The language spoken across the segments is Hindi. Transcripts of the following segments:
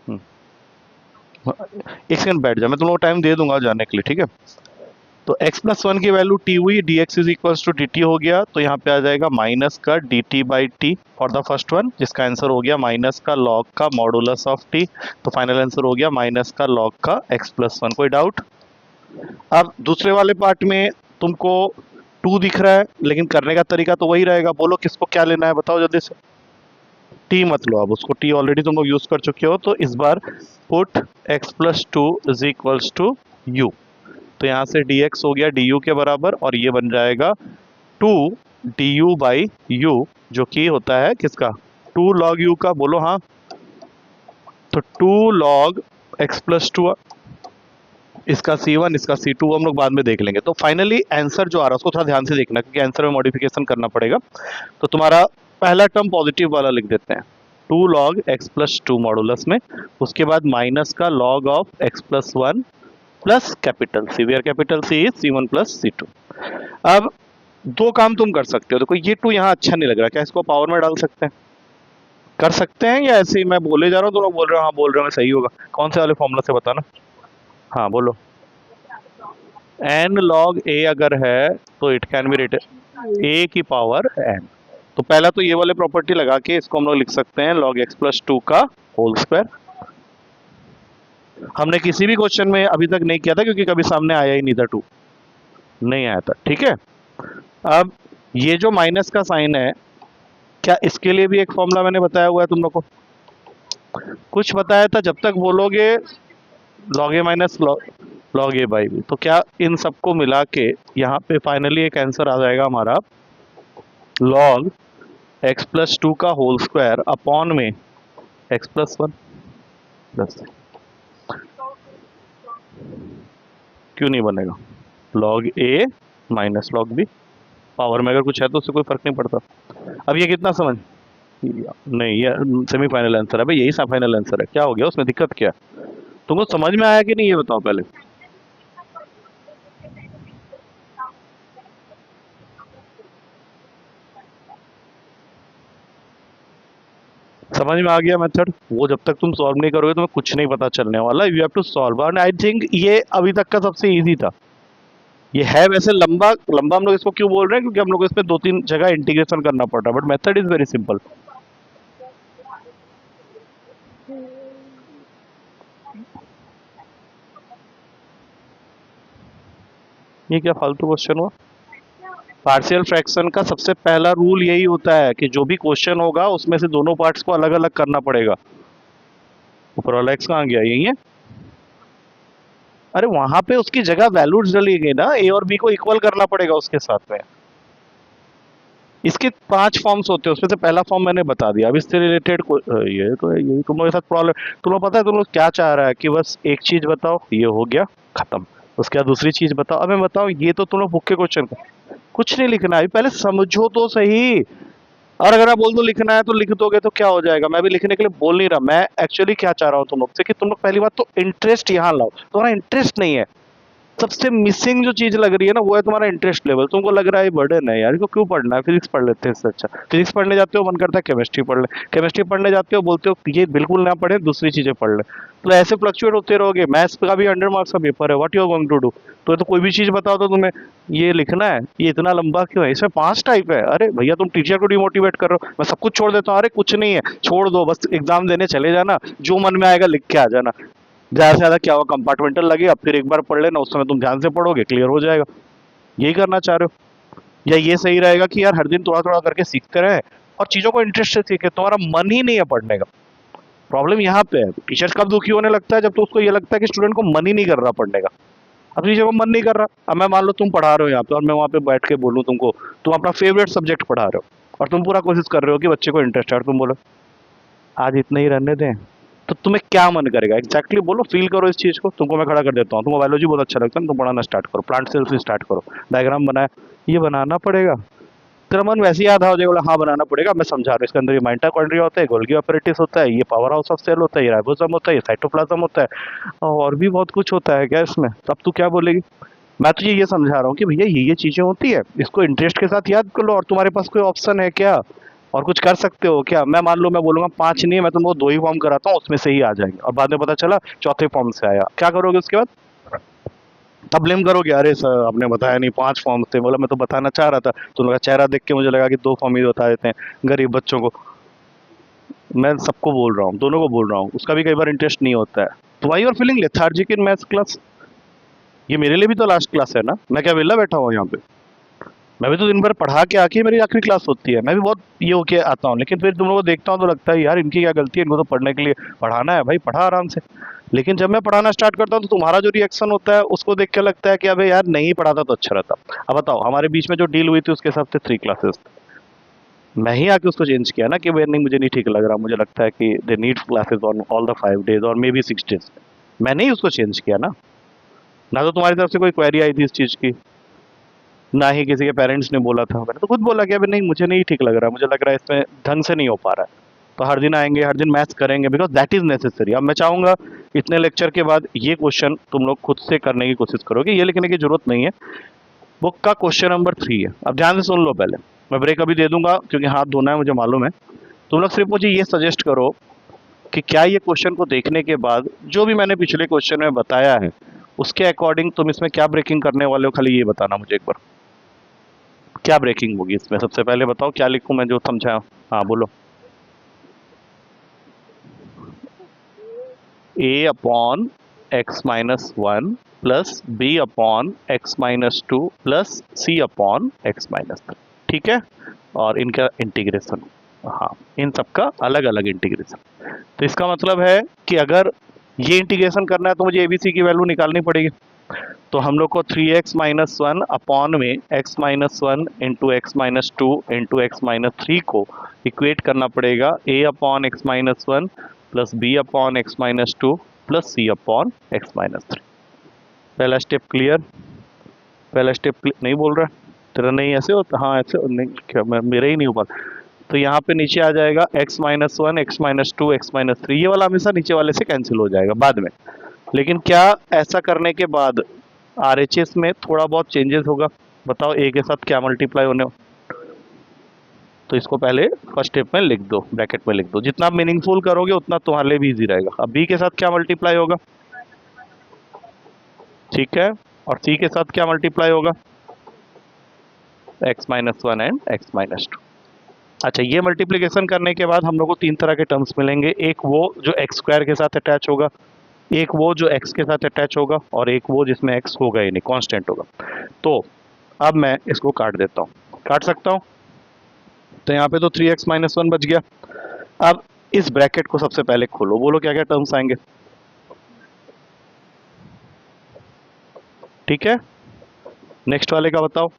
हम्म, एक सेकंड बैठ जा, मैं तुम लोग टाइम दे दूंगा जाने के लिए, ठीक है। तो x+1 की वैल्यू t हुई, dx is equal to dt हो गया, तो यहाँ पे आ जाएगा माइनस का dt by T for the first one, जिसका आंसर हो गया माइनस का log का मॉडुलस ऑफ t। तो फाइनल आंसर हो गया माइनस का log का x+1। कोई डाउट? अब दूसरे वाले पार्ट में तुमको 2 दिख रहा है, लेकिन करने का तरीका तो वही रहेगा। बोलो किसको क्या लेना है, बताओ जल्दी से। t मत लो, अब उसको t ऑलरेडी तुम लोग यूज कर चुके हो, तो इस बार put x+2 is equals to u। तो यहाँ से dx हो गया du के बराबर, और ये बन जाएगा 2 du बाई u, जो कि होता है किसका, 2 log u का। बोलो हाँ। तो 2 log x+2, इसका c1 इसका c2 हम लोग बाद में देख लेंगे। तो फाइनली आंसर जो आ रहा है उसको थोड़ा ध्यान से देखना, क्योंकि आंसर में मॉडिफिकेशन करना पड़ेगा। तो तुम्हारा पहला टर्म पॉजिटिव वाला लिख देते हैं, 2 log x+2 मॉडुलस में, उसके बाद माइनस का log of x+1 plus capital C, where capital C is c1 plus c2। अब दो काम तुम कर सकते हो। देखो ये 2 यहाँ अच्छा नहीं लग रहा, क्या इसको पावर में डाल सकते हैं? कर सकते हैं, या ऐसे ही मैं बोले जा रहा हूँ, तुम लोग बोल रहे हो हाँ बोल रहे हो मैं सही होगा? कौन से वाले फॉर्मूला से बताना। हाँ बोलो। n log a अगर है तो it can be written a की पावर n। तो पहला तो ये वाले प्रॉपर्टी लगा के इसको हम लोग लिख सकते हैं log x+2 का होल स्क्वायर। हमने किसी भी क्वेश्चन में अभी तक नहीं किया था, क्योंकि कभी सामने आया ही नहीं था 2, नहीं आया था, ठीक है। अब ये जो माइनस का साइन है, क्या इसके लिए भी एक फॉर्मूला मैंने बताया हुआ है तुम लोग को? कुछ बताया था, जब तक बोलोगे log a minus log a by B, तो क्या इन सबको मिला के यहाँ पे फाइनली एक आंसर आ जाएगा हमारा log x+2 का होल स्क्वायर अपॉन में x+1 बस। क्यों नहीं बनेगा? log a minus log b, power में अगर कुछ है तो उससे कोई फर्क नहीं पड़ता। अब ये कितना समझ नहीं, ये सेमीफाइनल आंसर है भाई, यही फाइनल आंसर है। क्या हो गया उसमें, दिक्कत क्या? तुमको समझ में आया कि नहीं ये बताओ पहले। समझ में आ गया मेथड? वो जब तक तुम सॉल्व नहीं करोगे तुम्हें कुछ नहीं पता चलने वाला। You have to solve, and I think ये अभी तक का सबसे इजी था। ये है वैसे लंबा लंबा, हम लोग इसको क्यों बोल रहे हैं, क्योंकि हम लोग को इसमें 2-3 जगह इंटीग्रेशन करना पड़ रहा है, but method is very simple. ये क्या फालतू क्वेश्चन हुआ? पार्शियल फ्रैक्शन का सबसे पहला रूल यही होता है कि जो भी क्वेश्चन होगा उसमें से दोनों पार्ट्स को अलग अलग करना पड़ेगा। ऊपर वाला एक्स कहाँ गया, यही है। अरे वहां पे उसकी जगह वैल्यूज डली गई ना, ए और बी को इक्वल करना पड़ेगा उसके साथ में। इसके 5 फॉर्म्स होते हैं, उसमें से पहला फॉर्म मैंने बता दिया। अब इससे रिलेटेड ये तो यही तुम लोग के साथ प्रॉब्लम। तुम लोग पता है तुम लोग क्या चाह रहा है कि बस एक चीज बताओ, ये हो गया खत्म। उसके बाद दूसरी चीज बताओ। अब मैं बताऊं, ये तो तुम लोग बुक के क्वेश्चन का कुछ नहीं लिखना है, पहले समझो तो सही। और अगर मैं बोल दूं लिखना है तो लिख दोगे तो क्या हो जाएगा? मैं भी लिखने के लिए बोल नहीं रहा, मैं एक्चुअली क्या चाह रहा हूँ तुम लोग से कि तुम लोग पहली बात तो इंटरेस्ट यहाँ लाओ। तुम्हारा इंटरेस्ट नहीं है, सबसे मिसिंग जो चीज लग रही है ना वो है तुम्हारा इंटरेस्ट लेवल। तुमको लग रहा है बर्डन है यार, इसको क्यों पढ़ना है, फिजिक्स पढ़ लेते हैं इससे अच्छा। फिजिक्स पढ़ने जाते हो मन करता है केमिस्ट्री पढ़ ले, केमिस्ट्री पढ़ने जाते हो बोलते हो ये बिल्कुल ना पढ़े दूसरी चीजें पढ़ ले। तो ऐसे फ्लक्चुएट होते रहोगे। मैथ्स का भी 100 मार्क्स का पेपर है, what you are going to do? तो कोई भी चीज बताओ तो तुम्हें ये लिखना है, ये इतना लंबा क्यों है, इसमें 5 टाइप है। अरे भैया तुम टीचर को डिमोटिवेट कर रहे हो। मैं सब कुछ छोड़ देता हूँ, अरे कुछ नहीं है छोड़ दो, बस एग्जाम देने चले जाना, जो मन में आएगा लिख के आ जाना। ज्यादा से ज्यादा क्या होगा, कंपार्टमेंटल लगेगा, फिर एक बार पढ़ लेना, उस समय तुम ध्यान से पढ़ोगे, क्लियर हो जाएगा। यही करना चाह रहे हो? या ये सही रहेगा कि यार हर दिन थोड़ा थोड़ा करके सीखते रहे और चीजों को इंटरेस्ट से सीखे? तुम्हारा मन ही नहीं है पढ़ने का। प्रॉब्लम यहाँ पे है। टीचर कब दुखी होने लगता है, जब तो उसको ये लगता है कि स्टूडेंट को मन ही नहीं कर रहा पढ़ने का। अब टीचर को मन नहीं कर रहा, अब मैं मान लो तुम पढ़ा रहे हो यहाँ पे और मैं वहाँ पे बैठ के बोलूँ तुमको, तुम अपना फेवरेट सब्जेक्ट पढ़ा रहे हो और तुम पूरा कोशिश कर रहे हो कि बच्चे को इंटरेस्ट है, और तुम बोलो आज इतना ही रहने दें, तो तुम्हें क्या मन करेगा एग्जैक्टली बोलो, फील करो इस चीज को। तुमको मैं खड़ा कर देता हूँ, तुमको बायोलॉजी बहुत अच्छा लगता है, तुम पढ़ाना स्टार्ट करो, प्लांट सेल्स से स्टार्ट करो, डायग्राम बनाए, ये बनाना पड़ेगा। तेरा मन वैसे ही आधा हो जाएगा, बोला हाँ बनाना पड़ेगा, मैं समझा रहा हूँ। इसके अंदर ये माइटोकॉन्ड्रिया होता है, गोल्गी ऑपरेटिस होता है, ये पावर हाउस ऑफ सेल होता है, ये राइबोसोम होता है, ये साइटोप्लाज्म होता है, और भी बहुत कुछ होता है क्या इसमें? तब तू क्या बोलेगी? मैं तुझे ये समझा रहा हूँ कि भैया ये चीजें होती है, इसको इंटरेस्ट के साथ याद कर लो, और तुम्हारे पास कोई ऑप्शन है क्या? और कुछ कर सकते हो क्या? मैं मान लो मैं बोलूंगा 5 नहीं है, मैं तुमको 2 ही फॉर्म कराता हूँ, उसमें से ही आ जाएंगे, और बाद में पता चला चौथे फॉर्म से आया, क्या करोगे उसके बाद? तब ब्लेम करोगे, अरे सर आपने बताया नहीं 5 फॉर्म थे। बोला मैं तो बताना चाह रहा था, तो उनका चेहरा देख के मुझे लगा कि 2 फॉर्म ही बता देते हैं गरीब बच्चों को। मैं सबको बोल रहा हूँ, दोनों को बोल रहा हूँ, उसका भी कई बार इंटरेस्ट नहीं होता है। तो why you are feeling lethargic in maths class? ये मेरे लिए भी तो लास्ट क्लास है ना, मैं क्या वेला बैठा हूँ यहाँ पे? मैं भी तो दिन भर पढ़ा के आके मेरी आखिरी क्लास होती है, मैं भी बहुत ये होके आता हूँ, लेकिन फिर तुम लोगों को देखता हूँ तो लगता है यार इनकी क्या गलती है, इनको तो पढ़ने के लिए पढ़ाना है भाई, पढ़ा आराम से। लेकिन जब मैं पढ़ाना स्टार्ट करता हूँ तो तुम्हारा जो रिएक्शन होता है उसको देख के लगता है कि अबे यार नहीं पढ़ाता तो अच्छा रहता। अब बताओ, हमारे बीच में जो डील हुई थी उसके हिसाब से 3 क्लासेस, मैं ही आके उसको चेंज किया ना कि भाई नहीं मुझे नहीं ठीक लग रहा, मुझे लगता है कि they need classes on all the 5 days और मे बी 6 डेज। मैंने ही उसको चेंज किया ना, ना तो तुम्हारी तरफ से कोई क्वेरी आई थी इस चीज़ की, ना ही किसी के पेरेंट्स ने बोला था। मैंने तो खुद बोला कि अभी नहीं मुझे नहीं ठीक लग रहा, मुझे लग रहा है इसमें ढंग से नहीं हो पा रहा है। तो हर दिन आएंगे, हर दिन मैथ्स करेंगे, बिकॉज दैट इज नेसेसरी। अब मैं चाहूंगा इतने लेक्चर के बाद ये क्वेश्चन तुम लोग खुद से करने की कोशिश करोगे, ये लिखने की जरूरत नहीं है। बुक का क्वेश्चन नंबर 3 है, अब ध्यान से सुन लो पहले। मैं ब्रेक अभी दे दूंगा क्योंकि हाथ धोना है, मुझे मालूम है। तुम लोग सिर्फ मुझे ये सजेस्ट करो कि क्या ये क्वेश्चन को देखने के बाद जो भी मैंने पिछले क्वेश्चन में बताया है उसके अकॉर्डिंग तुम इसमें क्या ब्रेकिंग करने वाले हो, खाली ये बताना मुझे एक बार। क्या ब्रेकिंग होगी इसमें, सबसे पहले बताओ क्या लिखूं मैं जो समझाया। हाँ बोलो। A upon X minus one plus B upon X minus two plus C upon X minus three, ठीक है। और इनका इंटीग्रेशन, हाँ इन सबका अलग अलग इंटीग्रेशन। तो इसका मतलब है कि अगर ये इंटीग्रेशन करना है तो मुझे एबीसी की वैल्यू निकालनी पड़ेगी। तो हम लोग को 3x-1 अपॉन में x-1 into x-2 into x-3 को इक्वेट करना पड़ेगा a upon x-1 plus b upon x-2 plus c upon x-3। पहला स्टेप क्लियर? पहला स्टेप नहीं बोल रहा तेरा? नहीं ऐसे होता, हाँ ऐसे नहीं, क्या मैं मेरा ही नहीं हो पाता। तो यहाँ पे नीचे आ जाएगा x-1 x-2 x-3, ये वाला हमेशा नीचे वाले से कैंसिल हो जाएगा बाद में। लेकिन क्या ऐसा करने के बाद आरएचएस में थोड़ा बहुत चेंजेस होगा? बताओ ए के साथ क्या मल्टीप्लाई होने हो? तो इसको पहले फर्स्ट स्टेप में लिख दो, ब्रैकेट में लिख दो, जितना मीनिंगफुल करोगे उतना तुम्हारे लिए भी इजी रहेगा। अब बी के साथ क्या मल्टीप्लाई होगा? ठीक है, और सी के साथ क्या मल्टीप्लाई होगा? x-1 and x-2। अच्छा, ये मल्टीप्लिकेशन करने के बाद हम लोग को 3 तरह के टर्म्स मिलेंगे, एक वो जो एक्स स्क्वायर के साथ अटैच होगा, एक वो जो x के साथ अटैच होगा, और एक वो जिसमें x होगा ही नहीं, कांस्टेंट होगा। तो अब मैं इसको काट देता हूँ, काट सकता हूँ। तो यहाँ पे तो 3x-1 बच गया। अब इस ब्रैकेट को सबसे पहले खोलो, बोलो क्या क्या टर्म्स आएंगे। ठीक है, नेक्स्ट वाले का बताओ।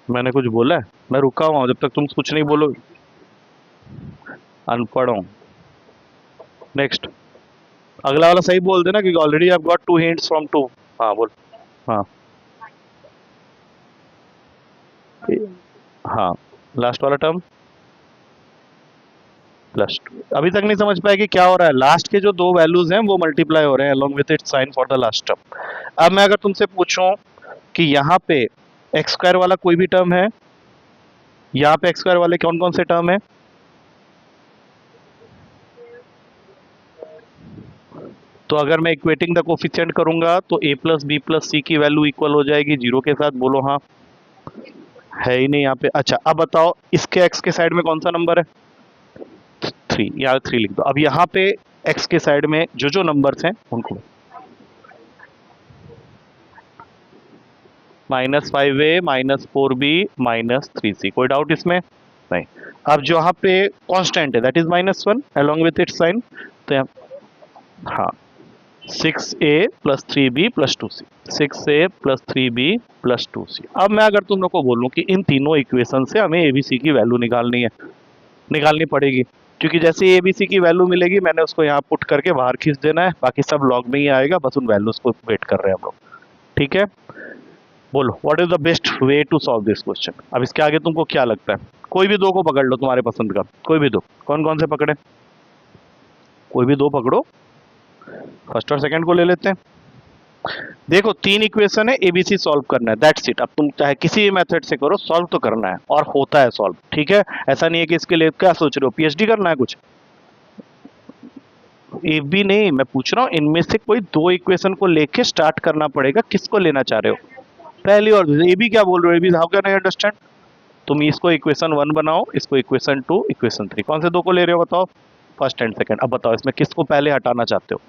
मैंने कुछ बोला है? मैं रुका हुआ हूँ जब तक तुम कुछ नहीं बोलो, अनपढ़ हूँ। नेक्स्ट, अगला वाला सही बोल देना क्योंकि already I got 2 hints from 2। हाँ बोल। हाँ हाँ, लास्ट वाला टर्म +2। अभी तक नहीं समझ पाए कि क्या हो रहा है? लास्ट के जो 2 वैल्यूज हैं वो मल्टीप्लाई हो रहे हैं along with its sign for the last term। अब मैं अगर तुमसे पूछूं कि यहाँ पे एक्स स्क्वायर वाला कोई भी टर्म है, यहाँ पे एक्स स्क्वायर वाले कौन कौन से टर्म है? तो अगर मैं इक्वेटिंग द कोफिशिएंट करूंगा तो a प्लस बी प्लस सी की वैल्यू इक्वल हो जाएगी 0 के साथ। बोलो हाँ। है ही नहीं यहाँ पे। अच्छा अब बताओ इसके x के साइड में कौन सा नंबर है? 3, यहाँ 3 लिख दो। अब यहाँ पे x के साइड में जो जो नंबर्स हैं उनको -5a -4b -3c, कोई डाउट इसमें? नहीं। अब जो यहाँ पे कांस्टेंट है that is -1 along with its sign, तो यहाँ हाँ 6a + 3b + 2c, 6a + 3b + 2c। अब मैं अगर तुम लोग को बोलूं कि इन तीनों इक्वेशन से हमें एबीसी की वैल्यू निकालनी है, निकालनी पड़ेगी, क्योंकि जैसे ही एबीसी की वैल्यू मिलेगी मैंने उसको यहाँ पुट करके बाहर खींच देना है, बाकी सब लॉग में ही आएगा, बस उन वैल्यूज को वेट कर रहे हैं हम लोग। ठीक है, बोलो what is the best way to solve this question. अब इसके आगे तुमको क्या लगता है? कोई भी 2 को पकड़ लो, तुम्हारे पसंद का कोई भी 2। कौन कौन से पकड़े? कोई भी दो पकड़ो, फर्स्ट और सेकंड को ले लेते हैं। देखो 3 इक्वेशन है, एबीसी सॉल्व करना है, दैट्स इट। अब तुम चाहे किसी भी मेथड से करो, सॉल्व तो करना है और होता है सॉल्व, ठीक है। ऐसा नहीं है कि इसके लिए क्या सोच रहे हो, पीएचडी करना है कुछ। ए बी नहीं, मैं पूछ रहा हूँ इनमें से कोई दो इक्वेशन को लेके स्टार्ट करना पड़ेगा, किसको लेना चाह रहे हो, पहली और दूसरी। ए बी क्या बोल रहे हो, A B how can I understand. तुम इसको इक्वेशन 1 बनाओ, इसको इक्वेशन 2, इक्वेशन 3, कौन से दो को ले रहे हो बताओ, फर्स्ट एंड सेकंड। अब बताओ इसमें किसको पहले हटाना चाहते हो,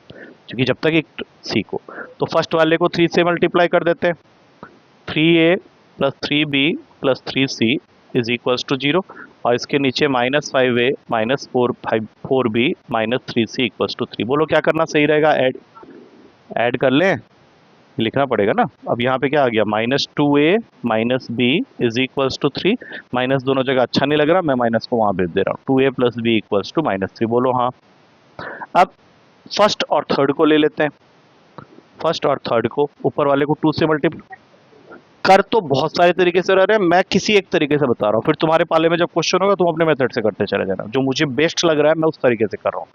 क्योंकि जब तक एक सी को, तो फर्स्ट वाले को 3 से मल्टीप्लाई कर देते हैं, 3a plus 3b plus 3c is equals to 0, और इसके नीचे -5a minus 4b minus 3c equals to 3। बोलो क्या करना सही रहेगा, ऐड कर लें, लिखना पड़ेगा ना। अब यहाँ पे क्या आ गया, -2a minus b is equals to 3, minus दोनों जगह अच्छा नहीं लग रहा, मैं माइनस को वहाँ भेज दे रहा हूँ, 2a plus b equals to -3। बोलो हाँ। अब फर्स्ट और थर्ड को ले लेते हैं, फर्स्ट और थर्ड को ऊपर वाले को 2 से मल्टीप्लाई कर, तो बहुत सारे तरीके से रह रहे हैं, मैं किसी एक तरीके से बता रहा हूँ, फिर तुम्हारे पाले में जब क्वेश्चन होगा तुम अपने मेथड से करते चले जाना, जो मुझे बेस्ट लग रहा है मैं उस तरीके से कर रहा हूँ।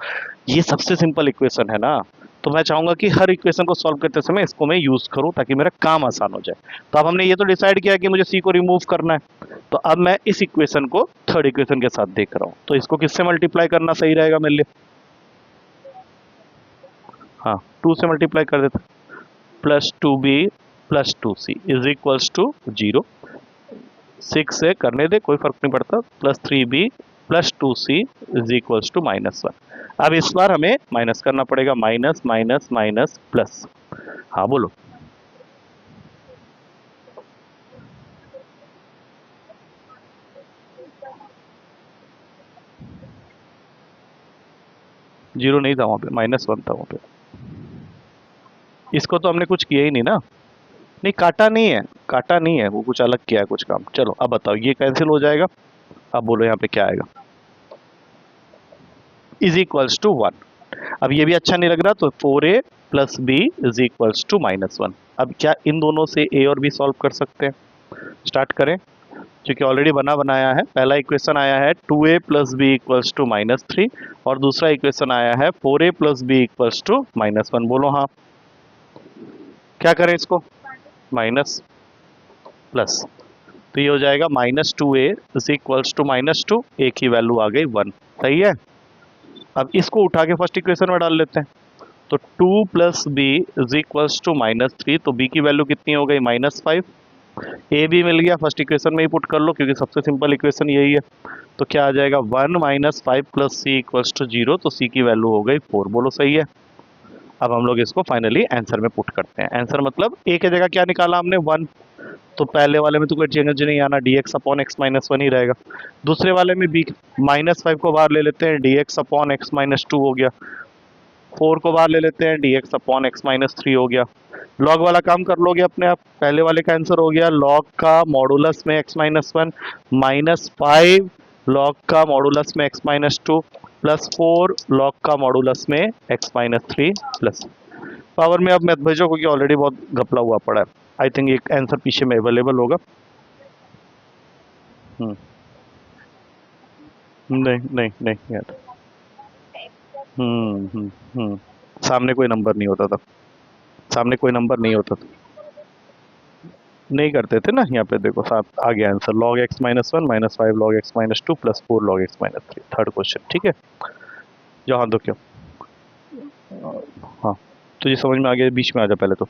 ये सबसे सिंपल इक्वेशन है ना, तो मैं चाहूंगा कि हर इक्वेशन को सॉल्व करते समय इसको मैं यूज करूं ताकि मेरा काम आसान हो जाए। तो अब हमने ये तो डिसाइड किया कि मुझे सी को रिमूव करना है, तो अब मैं इस इक्वेशन को थर्ड इक्वेशन के साथ देख रहा हूँ, तो इसको किससे मल्टीप्लाई करना सही रहेगा मेरे लिए, हाँ 2 से मल्टीप्लाई कर देते, plus 2b plus 2c is equals to 0, 6 से करने दे कोई फर्क नहीं पड़ता, plus 3b plus 2c is equals to -1। अब इस बार हमें माइनस करना पड़ेगा, माइनस माइनस माइनस प्लस, हाँ बोलो। जीरो नहीं था वहां पे, -1 था वहां पे। इसको तो हमने कुछ किया ही नहीं ना, नहीं काटा नहीं है, काटा नहीं है, वो कुछ अलग किया है कुछ काम। चलो अब बताओ ये कैंसिल हो जाएगा, अब बोलो यहाँ पे क्या आएगा, इज इक्वल्स टू 1। अब ये भी अच्छा नहीं लग रहा, तो 4a plus B is equals to -1। अब क्या इन दोनों से a और b सॉल्व कर सकते हैं, स्टार्ट करें, क्योंकि ऑलरेडी बना बनाया है। पहला इक्वेशन आया है 2a plus B equals to -3, और दूसरा इक्वेशन आया है 4a plus B equals to -1। बोलो हाँ, क्या करें इसको, माइनस प्लस, तो ये हो जाएगा -2a is equals to -2, a की वैल्यू आ गई 1, सही है। अब इसको उठा के फर्स्ट इक्वेशन में डाल लेते हैं, तो 2 plus B is equals to -3, तो b की वैल्यू कितनी हो गई, -5। ए भी मिल गया, फर्स्ट इक्वेशन में ही पुट कर लो क्योंकि सबसे सिंपल इक्वेशन यही है। तो क्या आ जाएगा, 1 minus 5 plus C equals to 0, तो सी की वैल्यू हो गई 4। बोलो सही है। अब हम लोग इसको फाइनली आंसर में पुट करते हैं। आंसर मतलब ए की जगह क्या निकाला हमने, 1, तो पहले वाले में तो कोई चेंज नहीं आना, dx अपॉन x माइनस 1 ही रहेगा। दूसरे वाले में b -5 को बाहर ले लेते हैं, dx अपॉन x माइनस 2 हो गया। 4 को बाहर ले लेते हैं, dx अपॉन x माइनस 3 हो गया। लॉग वाला काम कर लोगे अपने आप, पहले वाले का आंसर हो गया लॉग का मॉडुलस में x माइनस 1 -5 लॉग का मॉडुलस में x माइनस 2 प्लस 4 लॉग का मॉडुलस में x माइनस 3 प्लस पावर में। अब मत भेजो क्योंकि ऑलरेडी बहुत घपला हुआ पड़ा है। आई थिंक एक आंसर पीछे में अवेलेबल होगा। नहीं नहीं नहीं यार, सामने कोई नंबर नहीं होता था, सामने कोई नंबर नहीं होता था, नहीं करते थे ना। यहाँ पे देखो साथ आ गया answer, log x minus 1 -5 log x minus 2 plus 4 log x minus 3, third question, ठीक है। जाओ हाथ धो क्यों, हाँ तुझे समझ में आ गया, बीच में आ जा पहले तो,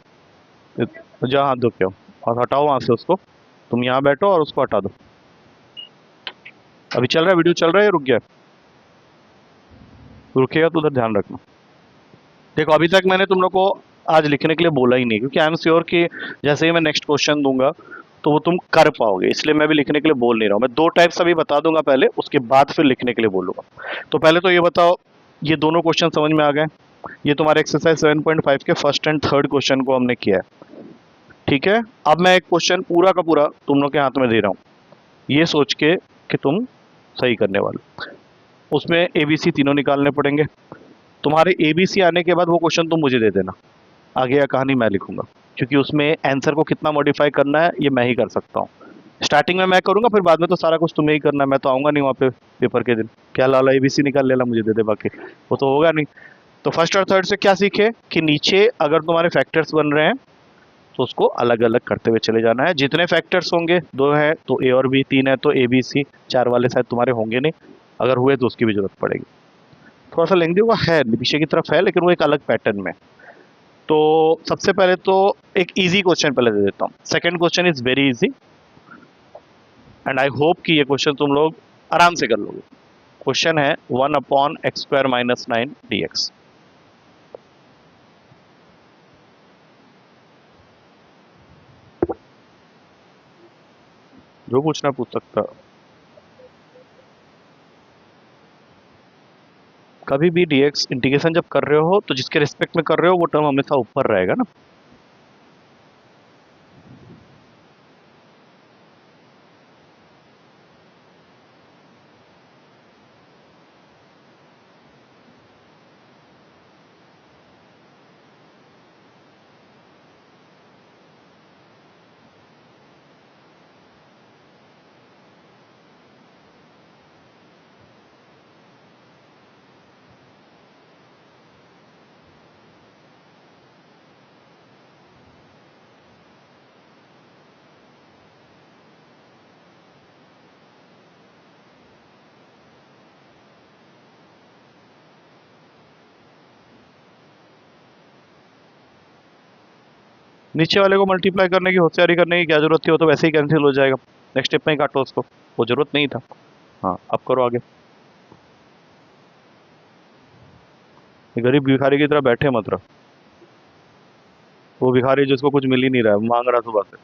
जा हाथ धो क्यों, और हटाओ वहाँ से उसको, तुम यहाँ बैठो और उसको हटा दो। अभी चल रहा है, वीडियो चल रहा है या रुक गया, रुकेगा तो उधर ध्यान रखना। देखो अभी तक मैंने तुम लोग को आज लिखने के लिए बोला ही नहीं, क्योंकि आई एम श्योर कि जैसे ही मैं नेक्स्ट क्वेश्चन दूंगा तो वो तुम कर पाओगे, इसलिए मैं भी लिखने के लिए बोल नहीं रहा हूँ। मैं 2 टाइप्स अभी बता दूंगा पहले, उसके बाद फिर लिखने के लिए बोलूंगा। तो पहले तो ये बताओ, ये दोनों क्वेश्चन समझ में आ गए। ये तुम्हारे एक्सरसाइज 7.5 के फर्स्ट एंड थर्ड क्वेश्चन को हमने किया है, ठीक है। अब मैं एक क्वेश्चन पूरा का पूरा तुम लोग के हाथ में दे रहा हूँ, ये सोच के कि तुम सही करने वाले, उसमें ABC तीनों निकालने पड़ेंगे। तुम्हारे ABC आने के बाद वो क्वेश्चन तुम मुझे दे देना, आगे या कहानी मैं लिखूंगा, क्योंकि उसमें आंसर को कितना मॉडिफाई करना है ये मैं ही कर सकता हूँ। स्टार्टिंग में मैं करूंगा, फिर बाद में तो सारा कुछ तुम्हें ही करना है, मैं तो आऊंगा नहीं वहाँ पे पेपर के दिन। क्या लाला एबीसी निकाल लेला मुझे दे दे, बाकी वो तो होगा नहीं। तो फर्स्ट और थर्ड से क्या सीखे कि नीचे अगर तुम्हारे फैक्टर्स बन रहे हैं तो उसको अलग अलग करते हुए चले जाना है। जितने फैक्टर्स होंगे, दो है तो ए और बी, तीन है तो ए बी सी, चार वाले शायद तुम्हारे होंगे नहीं, अगर हुए तो उसकी भी जरूरत पड़ेगी। थोड़ा सा लेंदी हुआ है, पीछे की तरफ है, लेकिन वो एक अलग पैटर्न में। तो सबसे पहले तो एक इजी क्वेश्चन पहले दे देता हूँ। Second question is very easy and I hope कि ये क्वेश्चन तुम लोग आराम से कर लोगे। क्वेश्चन है 1/x² - 9 dx। जो पूछना पूछ सकता। कभी भी dx इंटीग्रेशन जब कर रहे हो तो जिसके रिस्पेक्ट में कर रहे हो वो टर्म हमेशा ऊपर रहेगा ना। नीचे वाले को मल्टीप्लाई करने की होशियारी करने की क्या जरूरत थी, वो तो वैसे ही कैंसिल हो जाएगा। नेक्स्ट स्टेप में ही काटो उसको, वो जरूरत नहीं था। हाँ अब करो आगे। ये गरीब भिखारी की तरह बैठे मत रहो। वो भिखारी जिसको कुछ मिल ही नहीं रहा है, मांग रहा सुबह से।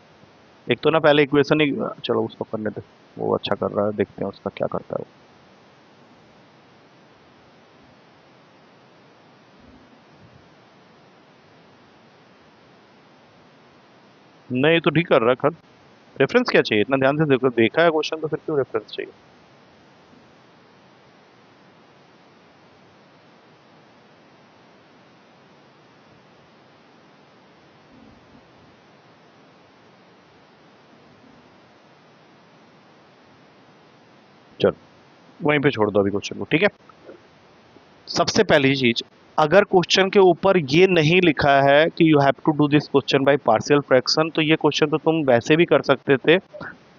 एक तो ना पहले इक्वेशन ही, चलो उसको करने दे, वो अच्छा कर रहा है, देखते हैं उसका क्या करता है वो। नहीं तो ठीक कर रहा है खत। रेफरेंस क्या चाहिए, इतना ध्यान से देखो, देखा है क्वेश्चन तो फिर क्यों रेफरेंस चाहिए। चलो वहीं पे छोड़ दो अभी क्वेश्चन को, ठीक है। सबसे पहली चीज, अगर क्वेश्चन के ऊपर ये नहीं लिखा है कि you have to do this question by partial fraction, तो ये क्वेश्चन तो तुम वैसे भी कर सकते थे।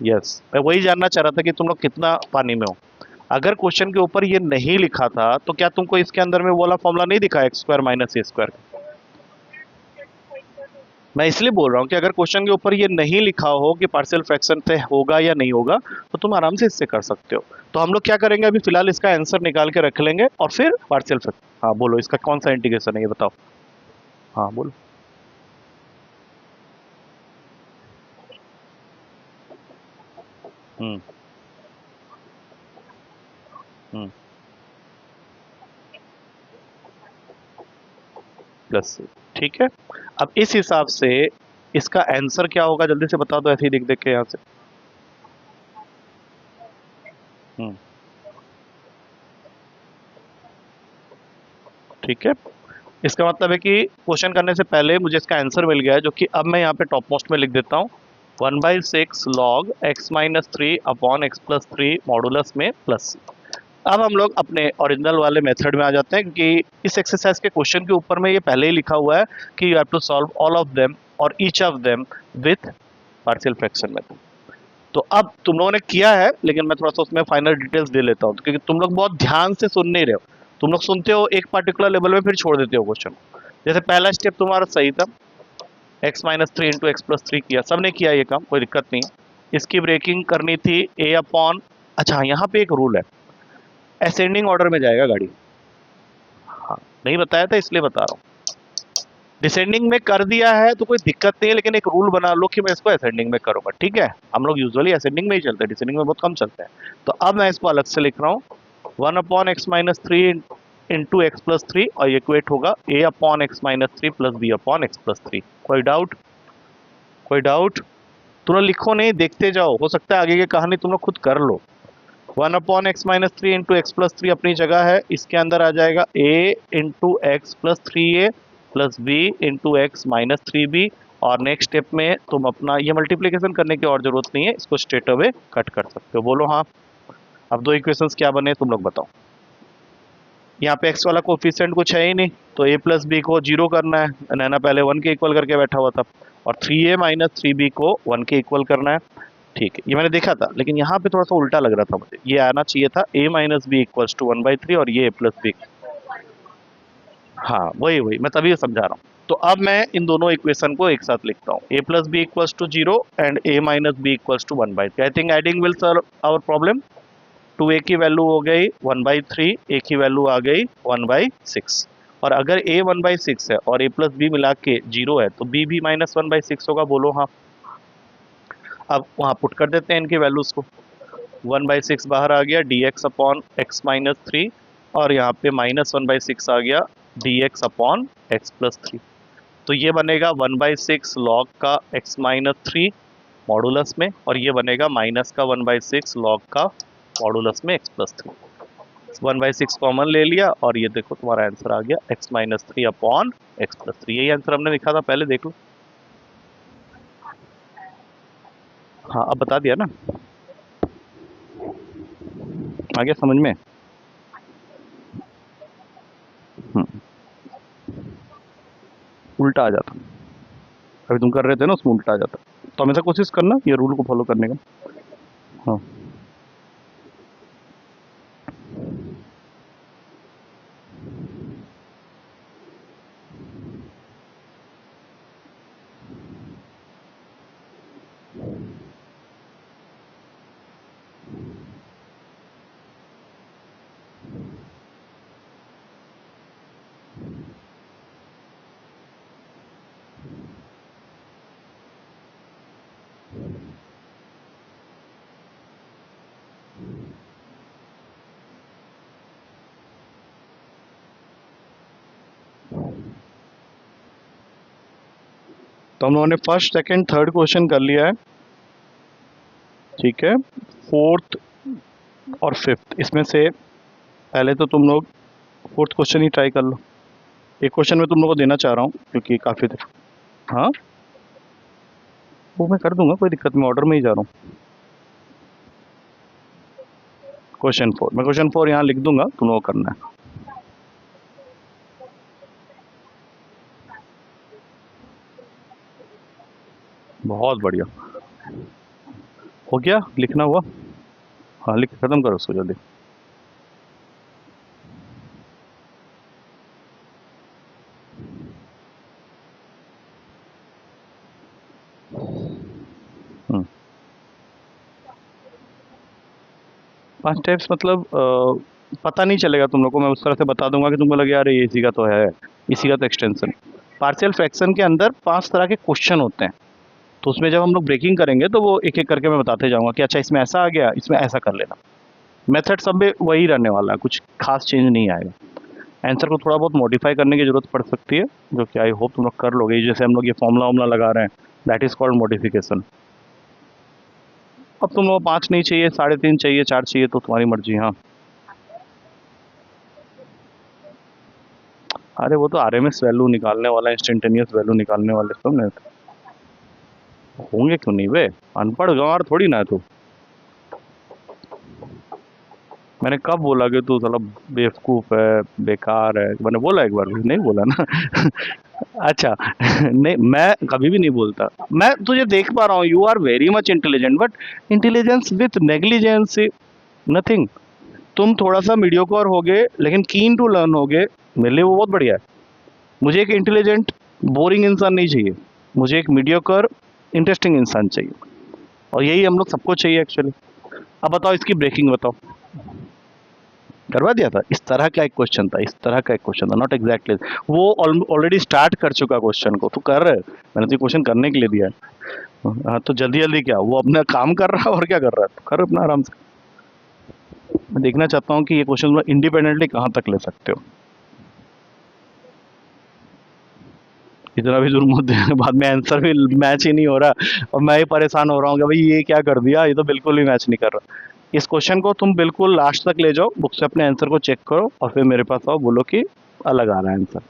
यस, मैं वही जानना चाह रहा था कि तुम लोग कितना पानी में हो। अगर क्वेश्चन के ऊपर ये नहीं लिखा था तो क्या तुमको इसके अंदर में वो वाला फॉर्मूला नहीं दिखा, x² - a²? मैं इसलिए बोल रहा हूँ कि अगर क्वेश्चन के ऊपर ये नहीं लिखा हो कि पार्शियल फ्रैक्शन से होगा या नहीं होगा, तो तुम आराम से इससे कर सकते हो। तो हम लोग क्या करेंगे, अभी फिलहाल इसका आंसर निकाल के रख लेंगे और फिर पार्शियल फ्रैक्शन। हाँ बोलो, इसका कौन सा इंटीग्रेशन है ये बताओ। हाँ बोलो। हम्म। हम्म। प्लस, ठीक है। अब इस हिसाब से इसका आंसर क्या होगा, जल्दी से बता दो, ऐसे ही देख देख के यहाँ से। हम्म। ठीक है। इसका मतलब है कि क्वेश्चन करने से पहले मुझे इसका आंसर मिल गया है, जो कि अब मैं यहाँ पे टॉप मोस्ट में लिख देता हूँ। 1/6 log x-3/x+3 मॉडुलस में प्लस। अब हम लोग अपने ओरिजिनल वाले मेथड में आ जाते हैं, क्योंकि इस एक्सरसाइज के क्वेश्चन के ऊपर में ये पहले ही लिखा हुआ है कि you have to solve all of them और each of them with partial fraction method. तो अब तुम लोगों ने किया है, लेकिन मैं थोड़ा सा उसमें फाइनल डिटेल्स दे लेता हूँ, क्योंकि तुम लोग बहुत ध्यान से सुन नहीं रहे हो। तुम लोग सुनते हो एक पर्टिकुलर लेवल में, फिर छोड़ देते हो क्वेश्चन। जैसे पहला स्टेप तुम्हारा सही था, x-3 × x+3 किया, सबने किया ये काम, कोई दिक्कत नहीं। इसकी ब्रेकिंग करनी थी a अपॉन, अच्छा यहाँ पे एक रूल है, असेंडिंग ऑर्डर में जाएगा गाड़ी। हाँ नहीं बताया था इसलिए बता रहा हूँ। डिसेंडिंग में कर दिया है तो कोई दिक्कत नहीं है, लेकिन एक रूल बना लो कि मैं इसको असेंडिंग में करूंगा, ठीक है। हम लोग यूजुअली असेंडिंग में ही चलते हैं, डिसेंडिंग में बहुत कम चलते हैं। तो अब मैं इसको अलग से लिख रहा हूँ, 1/x-3 इंटू x+3, और ये इक्वेट होगा a/x-3 प्लस b/x+3। कोई डाउट? कोई डाउट? तुम लोग लिखो नहीं, देखते जाओ, हो सकता है आगे की कहानी तुम लोग खुद कर लो। 1/x-3 इंटू x+3 अपनी जगह है, इसके अंदर आ जाएगा a into x+3a plus b into x-3b और नेक्स्ट स्टेप में तुम अपना ये मल्टीप्लिकेशन करने की और ज़रूरत नहीं है, इसको स्ट्रेट अवे कट कर सकते हो। बोलो हाँ। अब दो इक्वेशंस क्या बने तुम लोग बताओ। यहाँ पे x वाला कोफिशिएंट कुछ है ही नहीं, तो a प्लस बी को 0 करना है। नैना पहले 1 के इक्वल करके बैठा हुआ था, और 3a माइनस 3b को 1 के इक्वल करना है। ठीक है, ये मैंने देखा था, लेकिन यहाँ पे थोड़ा सा उल्टा लग रहा था मुझे। ये आना चाहिए था a minus B equals to 1/3 और ये a प्लस बी। हाँ वही वही मैं तभी समझा रहा हूँ। तो अब मैं इन दोनों इक्वेशन को एक साथ लिखता हूँ, a plus B equals to 0 and a minus B equals to 1/3। I think adding will solve our problem. 2a की वैल्यू हो गई 1/3, a की वैल्यू आ गई 1/6। और अगर a 1/6 है और a प्लस बी मिला के 0 है, तो b भी माइनस 1/6 होगा। बोलो हाँ। अब वहाँ पुट कर देते हैं इनकी वैल्यूज़ को। 1/6 बाहर आ गया dx अपॉन x माइनस 3, और यहाँ पे माइनस 1/6 आ गया dx अपॉन x प्लस 3। तो ये बनेगा 1/6 लॉग का x माइनस 3 मॉडुलस में, और ये बनेगा माइनस का 1/6 लॉग का मॉडुलस में x प्लस 3। 1/6 कॉमन ले लिया, और ये देखो तुम्हारा आंसर आ गया x minus 3 upon x plus 3। यही आंसर हमने लिखा था पहले, देख लो। हाँ अब बता दिया ना, आ गया समझ में। उल्टा आ जाता, अभी तुम कर रहे थे ना उसमें उल्टा आ जाता। तो हमेशा कोशिश करना ये रूल को फॉलो करने का। हाँ तो हम लोगों ने फर्स्ट सेकंड थर्ड क्वेश्चन कर लिया है, ठीक है। फोर्थ और फिफ्थ, इसमें से पहले तो तुम लोग फोर्थ क्वेश्चन ही ट्राई कर लो। एक क्वेश्चन में तुम लोग को देना चाह रहा हूँ क्योंकि काफ़ी हाँ वो मैं कर दूंगा, कोई दिक्कत नहीं, ऑर्डर में ही जा रहा हूँ। क्वेश्चन 4 मैं क्वेश्चन 4 यहाँ लिख दूंगा, तुम लोग को करना है। बहुत बढ़िया, हो गया लिखना हुआ। हाँ लिख खत्म करो उसको जल्दी। हम्म, 5 स्टेप्स मतलब पता नहीं चलेगा तुम लोग को, मैं उस तरह से बता दूंगा कि तुमको लगे यार ये इसी का तो है, इसी का तो एक्सटेंशन। पार्शियल फ्रैक्शन के अंदर 5 तरह के क्वेश्चन होते हैं, तो उसमें जब हम लोग ब्रेकिंग करेंगे तो वो एक एक करके मैं बताते जाऊंगा कि अच्छा इसमें ऐसा आ गया, इसमें ऐसा कर लेना। मेथड सब में वही रहने वाला है, कुछ खास चेंज नहीं आएगा। आंसर को थोड़ा बहुत मॉडिफाई करने की जरूरत पड़ सकती है, जो कि आई होप तुम लोग कर लोगे। जैसे हम लोग ये फॉर्मूला वॉर्मूला लगा रहे हैं, दैट इज़ कॉल्ड मॉडिफिकेशन। अब तुम लोग 5 नहीं चाहिए, 3.5 चाहिए, 4 चाहिए, तो तुम्हारी मर्जी। हाँ अरे वो तो आरएमएस वैल्यू निकालने वाला, इंस्टेंटेनियस वैल्यू निकालने वाले सब ने होंगे, क्यों नहीं वे, अनपढ़ गंवार थोड़ी ना है तू। मैंने कब बोला कि तू साला बेवकूफ़ है, बेकार है? मैंने बोला एक बार भी नहीं बोला ना? अच्छा नहीं मैं कभी भी नहीं बोलता। मैं तुझे देख पा रहा हूँ, you are very much intelligent, but intelligence with negligence nothing. तुम थोड़ा सा मीडियोकर होगे लेकिन कीन टू लर्न होगे, मेरे लिए वो बहुत बढ़िया है। मुझे एक इंटेलिजेंट बोरिंग इंसान नहीं चाहिए, मुझे एक मीडियोकर इंटरेस्टिंग इंसान चाहिए, और यही हम लोग सबको चाहिए एक्चुअली। अब बताओ इसकी ब्रेकिंग बताओ। करवा दिया था, इस तरह का एक क्वेश्चन था, इस तरह का एक क्वेश्चन था, नॉट एग्जैक्टली। वो ऑलरेडी स्टार्ट कर चुका क्वेश्चन को, तू कर रहे, मैंने तो क्वेश्चन करने के लिए दिया है। हाँ तो जल्दी जल्दी क्या, वो अपना काम कर रहा है और क्या कर रहा है, तो कर अपना आराम से। मैं देखना चाहता हूँ कि ये क्वेश्चन इंडिपेंडेंटली कहाँ तक ले सकते हो। इतना भी दूर मत देना, बाद में आंसर भी मैच ही नहीं हो रहा और मैं ही परेशान हो रहा हूँ कि भाई ये क्या कर दिया, ये तो बिल्कुल भी मैच नहीं कर रहा। इस क्वेश्चन को तुम बिल्कुल लास्ट तक ले जाओ, बुक से अपने आंसर को चेक करो और फिर मेरे पास आओ, बोलो कि अलग आ रहा है आंसर,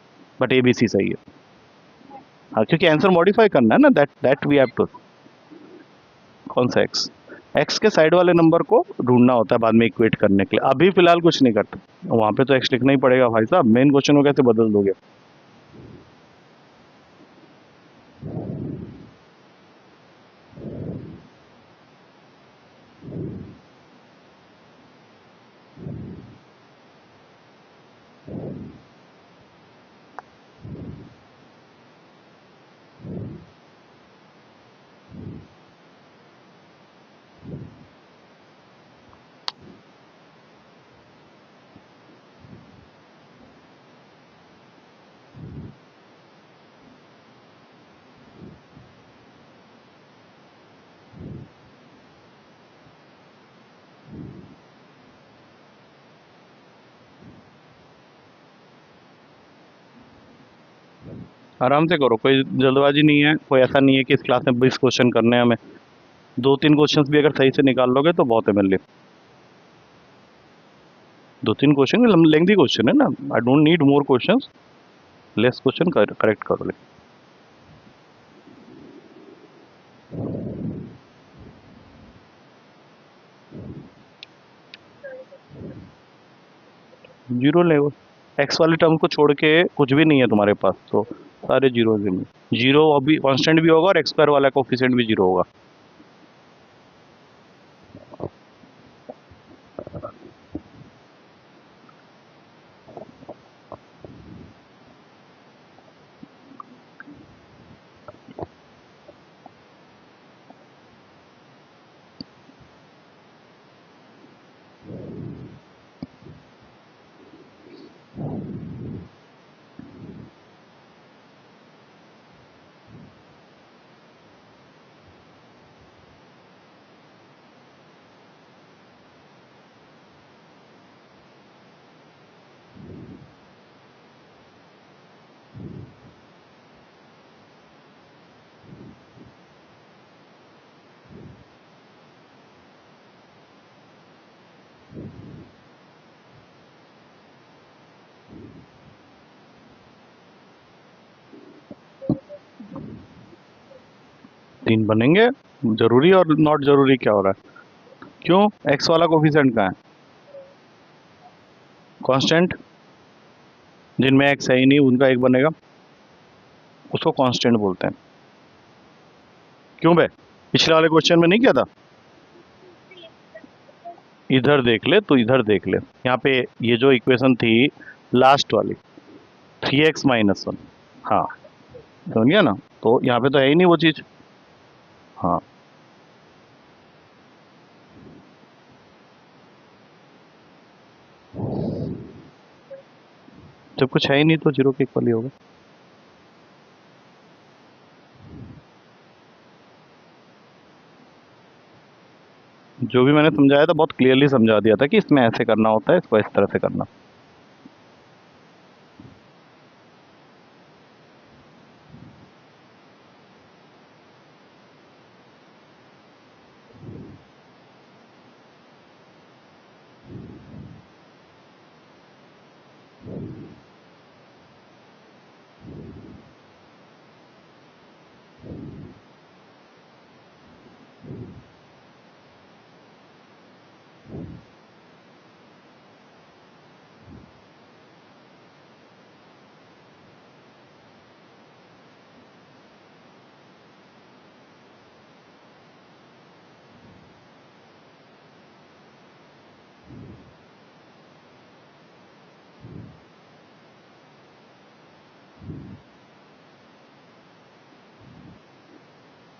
बट ABC सही है। हाँ, क्योंकि आंसर मॉडिफाई करना है ना, that that we have to. कौन सा एक्स? एक्स के साइड वाले नंबर को ढूंढना होता है बाद में इक्वेट करने के लिए, अभी फिलहाल कुछ नहीं करते। वहां पे तो एक्स लिखना ही पड़ेगा भाई साहब, मेन क्वेश्चन को कैसे बदल दोगे? आराम से करो, कोई जल्दबाजी नहीं है, कोई ऐसा नहीं है कि इस क्लास में 20 क्वेश्चन करने हैं हमें। 2-3 क्वेश्चंस भी अगर सही से निकाल लोगे तो बहुत है मेरे लिए। 2-3 क्वेश्चन लेंथी क्वेश्चन है ना, I don't need more questions, less question correct करो। जीरो ले, एक्स वाले टर्म को छोड़ के कुछ भी नहीं है तुम्हारे पास, तो सारे जीरो ही। जीरो अभी कांस्टेंट भी होगा और एक्स स्क्वायर वाला कोफिशिएंट भी जीरो होगा। तीन बनेंगे, जरूरी और नॉट जरूरी क्या हो रहा है? क्यों? एक्स वाला कोफिशिएंट कहाँ है? कांस्टेंट, जिनमें एक्स है ही नहीं उनका एक बनेगा, उसको कांस्टेंट बोलते हैं। क्यों बे, पिछले वाले क्वेश्चन में नहीं किया था? इधर देख ले, तो इधर देख ले, यहाँ पे ये जो इक्वेशन थी लास्ट वाली 3x-1, हाँ समझ गया ना, तो यहाँ पे तो है ही नहीं वो चीज। हाँ, जब कुछ है ही नहीं तो जीरो के इक्वल ही होगा। जो भी मैंने समझाया था बहुत क्लियरली समझा दिया था कि इसमें ऐसे करना होता है, इसको इस तरह से करना।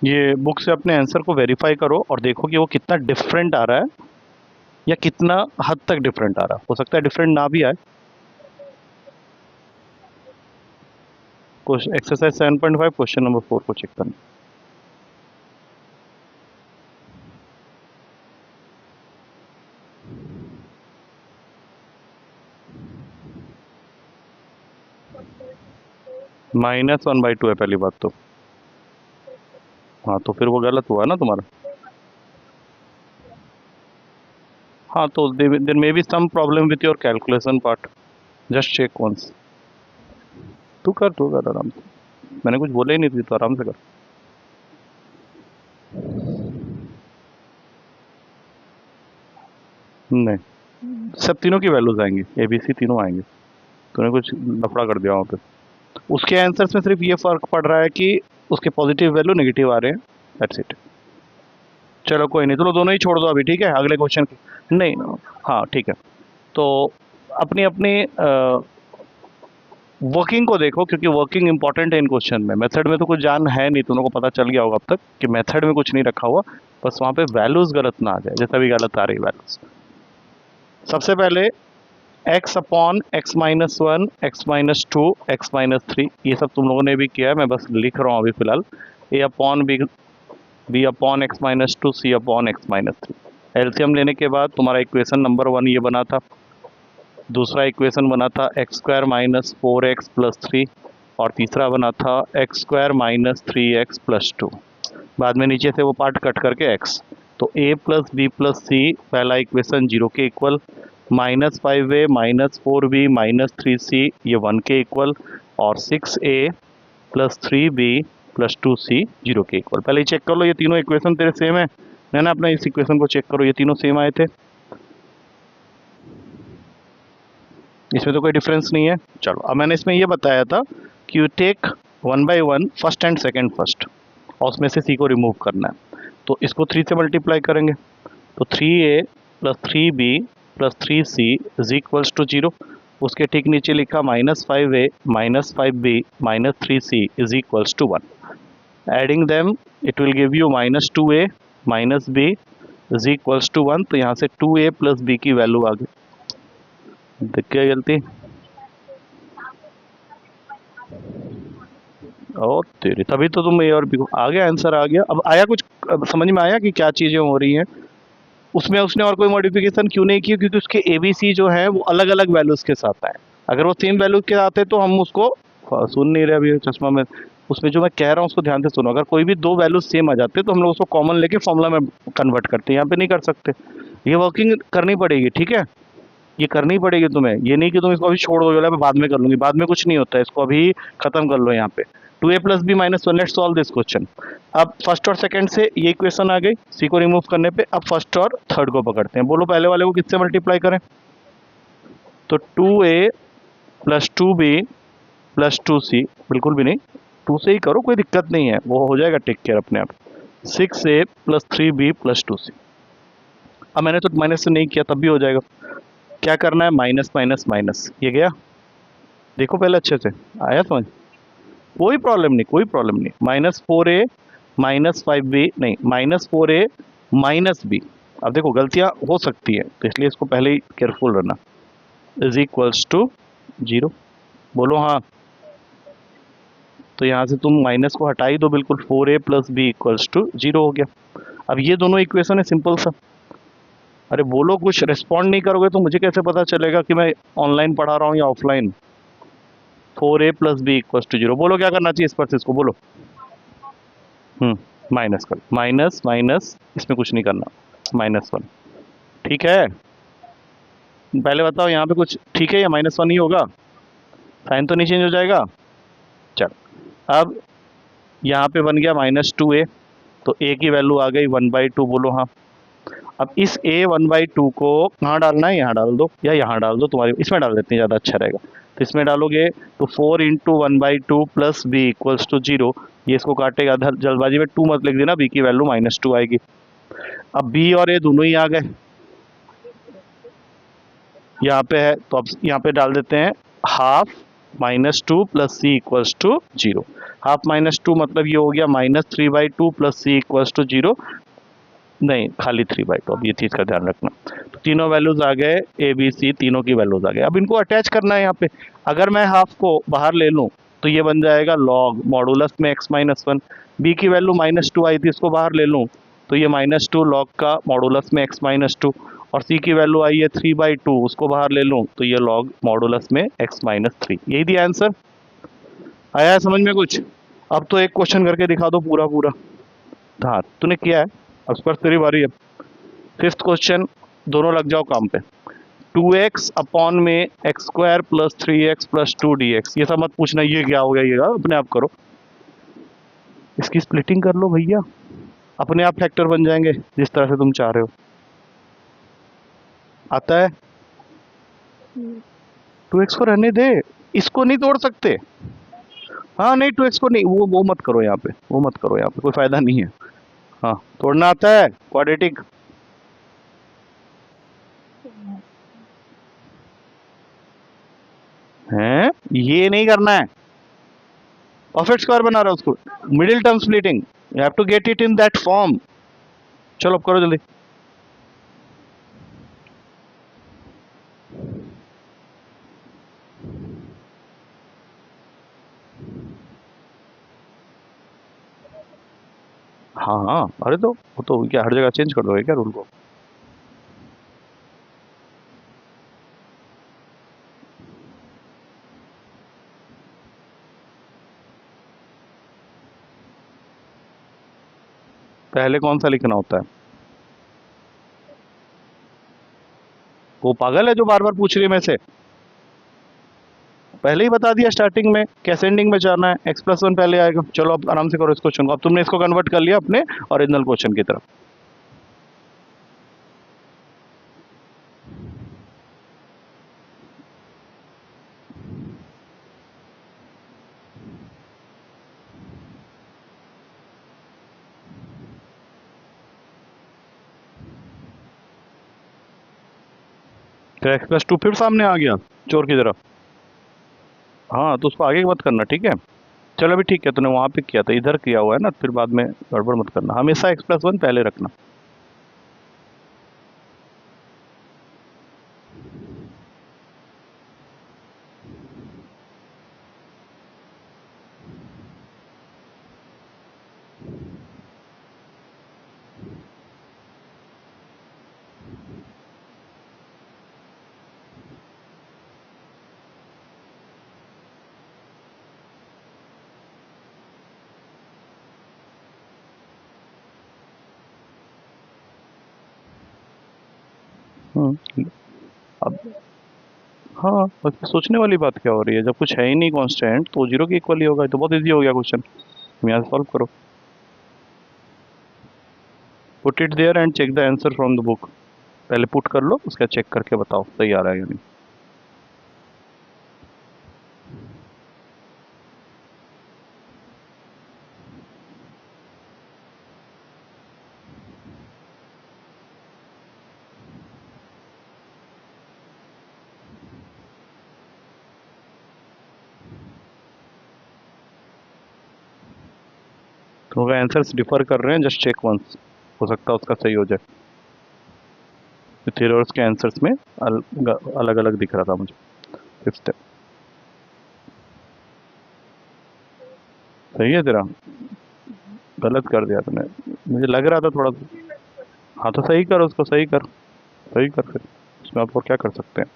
ये बुक से अपने आंसर को वेरीफाई करो और देखो कि वो कितना डिफरेंट आ रहा है या कितना हद तक डिफरेंट आ रहा है। हो सकता है डिफरेंट ना भी आए। एक्सरसाइज 7.5 क्वेश्चन नंबर 4 को चेक करना। -1/2 है पहली बात तो। हाँ, तो फिर वो गलत हुआ ना तुम्हारा। हाँ, तो there may be some problem with your calculation part, just check once. तू कर आराम से। मैंने कुछ बोला ही नहीं थी, तो आराम से कर। नहीं, सब तीनों की वैल्यूज आएंगी, ए बी सी तीनों आएंगे। तूने कुछ लफड़ा कर दिया वहाँ पे। उसके आंसर्स में सिर्फ ये फर्क पड़ रहा है कि उसके पॉजिटिव वैल्यू नेगेटिव आ रहे हैं, दैट्स इट। चलो कोई नहीं, चलो दोनों ही छोड़ दो अभी, ठीक है, अगले क्वेश्चन की। नहीं, हाँ ठीक है। तो अपनी अपनी वर्किंग को देखो, क्योंकि वर्किंग इंपॉर्टेंट है इन क्वेश्चन में। मेथड में तो कुछ जान है नहीं, तुम लोगों को पता चल गया होगा अब तक कि मेथड में कुछ नहीं रखा हुआ, बस वहाँ पे वैल्यूज गलत ना आ जाए, जैसा भी गलत आ रही वैल्यूज। सबसे पहले x upon X minus one, x minus two, X minus three, ये सब तुम लोगों ने भी किया है, मैं बस लिख रहा हूँ अभी फिलहाल। A upon B, B upon X minus two, C upon X minus three. LCM लेने के बाद तुम्हारा इक्वेशन नंबर वन ये बना था। दूसरा इक्वेशन बना था X square minus four X plus three, और तीसरा बना था X square minus three X plus two. बाद में नीचे से वो पार्ट कट करके x। तो a plus B plus C, पहला इक्वेशन 0 के equal, minus five A minus four B minus three C, ये 1 के इक्वल, और 6a plus three B plus two C 0 के इक्वल। पहले चेक कर लो ये तीनों इक्वेशन तेरे सेम है ना, अपना इस इक्वेशन को चेक करो, ये तीनों सेम आए थे, इसमें तो कोई डिफरेंस नहीं है। चलो, अब मैंने इसमें ये बताया था कि you take one by one first and second first, और उसमें से सी को रिमूव करना है। तो इसको 3 से मल्टीप्लाई करेंगे, तो 3a plus three B plus three C is equals to 0। उसके ठीक नीचे लिखा minus five A minus five B minus three C is equals to 1। Adding them it will give you minus two A minus B is equals to 1। तो यहाँ से 2a प्लस बी की वैल्यू आ गई। देख क्या गलती, और तेरी, तभी तो तुम ए और बी को, आ गया आंसर, आ गया। अब आया कुछ, अब समझ में आया कि क्या चीज़ें हो रही हैं उसमें। उसने और कोई मॉडिफिकेशन क्यों नहीं की, क्योंकि उसके ए बी सी जो है वो अलग अलग वैल्यूज़ के साथ आए। अगर वो सेम वैल्यूज के आते तो हम उसको, सुन नहीं रहे अभी चश्मा में, उसमें जो मैं कह रहा हूँ उसको ध्यान से सुनो। अगर कोई भी दो वैल्यूज सेम आ जाते तो हम लोग उसको कॉमन लेके फॉर्मूला में कन्वर्ट करते हैं, यहाँ पे नहीं कर सकते। ये वर्किंग करनी पड़ेगी, ठीक है, ये करनी पड़ेगी तुम्हें। ये नहीं कि तुम इसको अभी छोड़ दो, मैं बाद में कर लूंगी, बाद में कुछ नहीं होता है, इसको अभी खत्म कर लो। यहाँ पे 2a plus B minus one, let's solve this question. अब फर्स्ट और सेकंड से ये इक्वेशन आ गई, सी को रिमूव करने पे। अब फर्स्ट और थर्ड को पकड़ते हैं। बोलो पहले वाले को किससे मल्टीप्लाई करें? तो 2a plus two B plus two C, बिल्कुल भी नहीं, 2 से ही करो, कोई दिक्कत नहीं है, वो हो जाएगा टेक केयर अपने आप। 6a plus three B plus two C. अब मैंने तो माइनस से नहीं किया, तब भी हो जाएगा। क्या करना है? माइनस माइनस माइनस, ये गया, देखो पहले अच्छे से, आया समझ? कोई प्रॉब्लम नहीं, कोई प्रॉब्लम नहीं। माइनस फोर ए माइनस फाइव बी, नहीं, माइनस फोर ए माइनस बी। अब देखो गलतियां हो सकती है, तो इसलिए इसको पहले ही केयरफुल रहना। Is equals to 0। बोलो हाँ। तो यहाँ से तुम माइनस को हटा ही दो बिल्कुल, 4a plus B equals to 0 हो गया। अब ये दोनों इक्वेशन है सिंपल सा। अरे बोलो, कुछ रिस्पॉन्ड नहीं करोगे तो मुझे कैसे पता चलेगा कि मैं ऑनलाइन पढ़ा रहा हूँ या offline? 4a plus B equals to 0, बोलो क्या करना चाहिए इस पर से, इसको बोलो। माइनस कर, माइनस माइनस, इसमें कुछ नहीं करना, माइनस वन, ठीक है। पहले बताओ यहाँ पे कुछ ठीक है या माइनस वन ही होगा? साइन तो नहीं चेंज हो जाएगा? चल, अब यहाँ पे बन गया माइनस टू ए, तो ए की वैल्यू आ गई 1/2, बोलो हाँ। अब इस a 1/2 को कहाँ डालना है? यहाँ डाल दो, या यहाँ डाल दो, तुम्हारी इसमें डाल देते हैं, ज़्यादा अच्छा रहेगा। तो इसमें डालोगे तो 4 into 1/2 plus B equals to 0। ये इसको काटेगा, जल्दबाजी में 2 मत लिख देना, b की वैल्यू -2 आएगी। अब b और a दोनों ही आ गए, यहाँ पे है, तो अब यहाँ पे डाल देते हैं half -2 plus C equals to 0। Half -2 मतलब ये हो गया -3/2 प्लस सी इक्वल्स टू 0, नहीं खाली 3/2। अब ये चीज़ का ध्यान रखना। तो तीनों वैल्यूज आ गए, ए बी सी तीनों की वैल्यूज आ गए। अब इनको अटैच करना है यहाँ पे। अगर मैं हाफ को बाहर ले लूँ तो ये बन जाएगा लॉग मॉडुलस में x-1। बी की वैल्यू -2 आई थी, इसको बाहर ले लूँ तो ये -2 लॉग का मॉडुलस में x-2। और सी की वैल्यू आई है 3/2, उसको बाहर ले लूँ तो ये लॉग मॉडुलस में x-3। यही दिया आंसर। आया है समझ में कुछ? अब तो एक क्वेश्चन करके दिखा दो पूरा पूरा। हाँ तूने किया है, अब इस पर तेरी बारी है। फिफ्थ क्वेश्चन, दोनों लग जाओ काम पे। 2x अपॉन में x² plus 3x plus 2 dx, ये सब मत पूछना ये क्या हो गया, ये अपने आप करो। इसकी स्प्लिटिंग कर लो भैया, अपने आप फैक्टर बन जाएंगे जिस तरह से तुम चाह रहे हो। आता है? 2x को रहने दे, इसको नहीं तोड़ सकते। हाँ नहीं, 2x को नहीं, वो मत करो यहाँ पे, वो मत करो यहाँ पे, कोई फायदा नहीं है। हाँ, तोड़ना आता है क्वाड्रेटिक? हैं, ये नहीं करना है, परफेक्ट स्क्वायर बना रहा है उसको, middle term splitting, you have to get it in that form. चलो अब करो जल्दी। हाँ हाँ, अरे तो वो तो क्या हर जगह चेंज कर दोगे क्या रूल को? पहले कौन सा लिखना होता है? वो पागल है जो बार बार पूछ रही है मेरे से। पहले ही बता दिया स्टार्टिंग में कि असेंडिंग में जाना है, x+1 पहले आएगा। चलो अब आराम से करो इस क्वेश्चन को, अब तुमने इसको कन्वर्ट कर लिया अपने ओरिजिनल क्वेश्चन की तरफ। तो x+2 फिर सामने आ गया चोर की तरफ। हाँ तो उसको आगे मत करना, ठीक है? चलो अभी ठीक है, तूने वहां पे किया था, इधर किया हुआ है ना, फिर बाद में गड़बड़ मत करना, हमेशा x+1 पहले रखना। हम्म। अब हाँ, बस सोचने वाली बात क्या हो रही है, जब कुछ है ही नहीं कांस्टेंट तो 0 के इक्वल ही होगा, ये तो बहुत इजी हो गया क्वेश्चन। तुम यहाँ से सॉल्व करो, put it there and check the answer from the book. पहले पुट कर लो, उसका चेक करके बताओ सही आ रहा है या नहीं। तो अगर आंसर्स डिफर कर रहे हैं, जस्ट चेक वंस, हो सकता है उसका सही हो जाए। थ्योरम्स के आंसर्स में अलग अलग दिख रहा था मुझे। फिफ्थ स्टेप सही है तेरा, गलत कर दिया तूने, मुझे लग रहा था थोड़ा। हाँ तो सही कर, उसको सही कर, सही कर फिर, उसमें आप और क्या कर सकते हैं।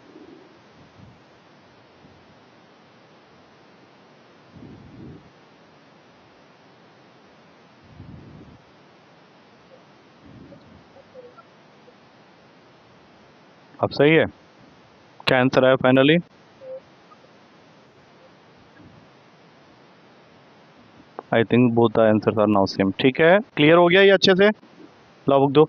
अब सही है, क्या आंसर आया finally? I think both the answers are now same. ठीक है, क्लियर हो गया ये अच्छे से? लाओ बुक दो।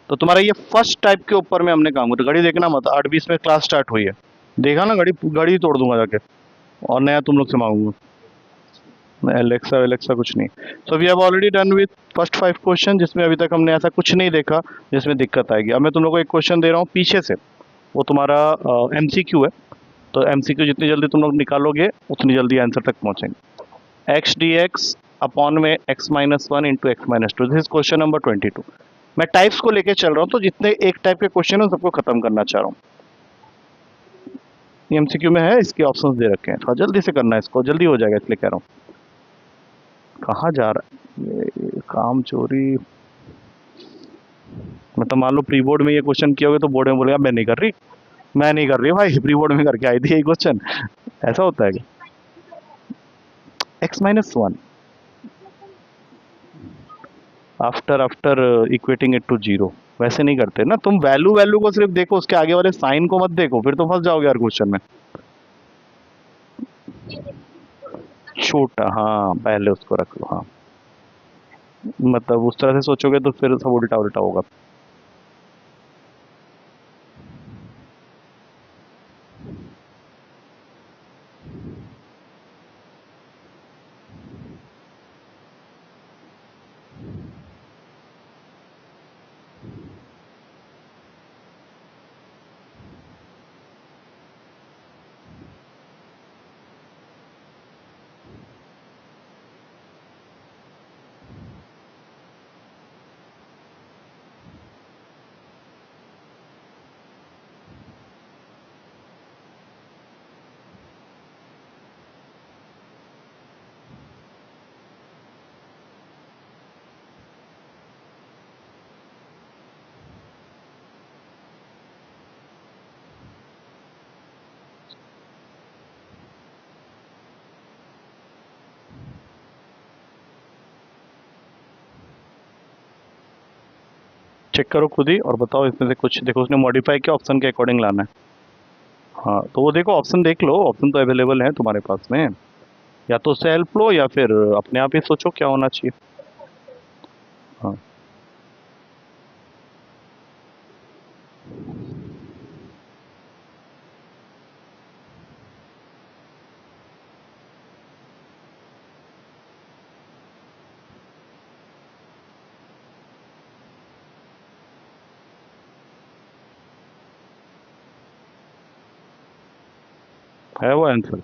तो तुम्हारा ये फर्स्ट टाइप के ऊपर में हमने काम किया। घड़ी देखना मत, 8:20 में क्लास स्टार्ट हुई है, देखा ना, घड़ी घड़ी तोड़ दूंगा जाके, और नया तुम लोग से मांगूंगा मैं। एलेक्सा एलेक्सा कुछ नहीं। So we have already done with first 5 question, जिसमें अभी तक हमने ऐसा कुछ नहीं देखा जिसमें दिक्कत आएगी। अब मैं तुम लोग को एक क्वेश्चन दे रहा हूँ पीछे से, वो तुम्हारा MCQ है। तो MCQ जितनी जल्दी तुम लोग निकालोगे उतनी जल्दी आंसर तक पहुंचेंगे। एक्स डी एक्स अपॉन में x-1 into x-2, this is question number 22। मैं टाइप्स को लेके चल रहा हूँ, तो जितने एक टाइप के क्वेश्चन है सबको खत्म करना चाह रहा हूँ। MCQ में है, इसके ऑप्शंस दे रखे हैं, थोड़ा जल्दी से करना है, इसको जल्दी हो जाएगा इसलिए कह रहा हूँ। कहाँ जा रहा है ये काम चोरी? मतलब मान लो प्री बोर्ड में ये क्वेश्चन किया होगा तो बोर्ड में बोलेगा मैं नहीं कर रही, मैं नहीं कर रही भाई, प्री बोर्ड में करके आई थी ये क्वेश्चन। ऐसा होता है क्या? x-1 after after equating it to zero, वैसे नहीं करते ना तुम। वैल्यू वैल्यू को सिर्फ देखो, उसके आगे वाले साइन को मत देखो, फिर तो फंस जाओगे यार क्वेश्चन में। छोटा, हाँ पहले उसको रख लो, हाँ। मतलब उस तरह से सोचोगे तो फिर सब उल्टा उल्टा होगा। चेक करो खुद ही और बताओ इसमें से कुछ। देखो उसने मॉडिफाई किया, ऑप्शन के अकॉर्डिंग लाना है। हाँ तो वो देखो ऑप्शन देख लो, ऑप्शन तो अवेलेबल है तुम्हारे पास में। या तो उससे हेल्प लो या फिर अपने आप ही सोचो क्या होना चाहिए। हाँ है वो आंसर,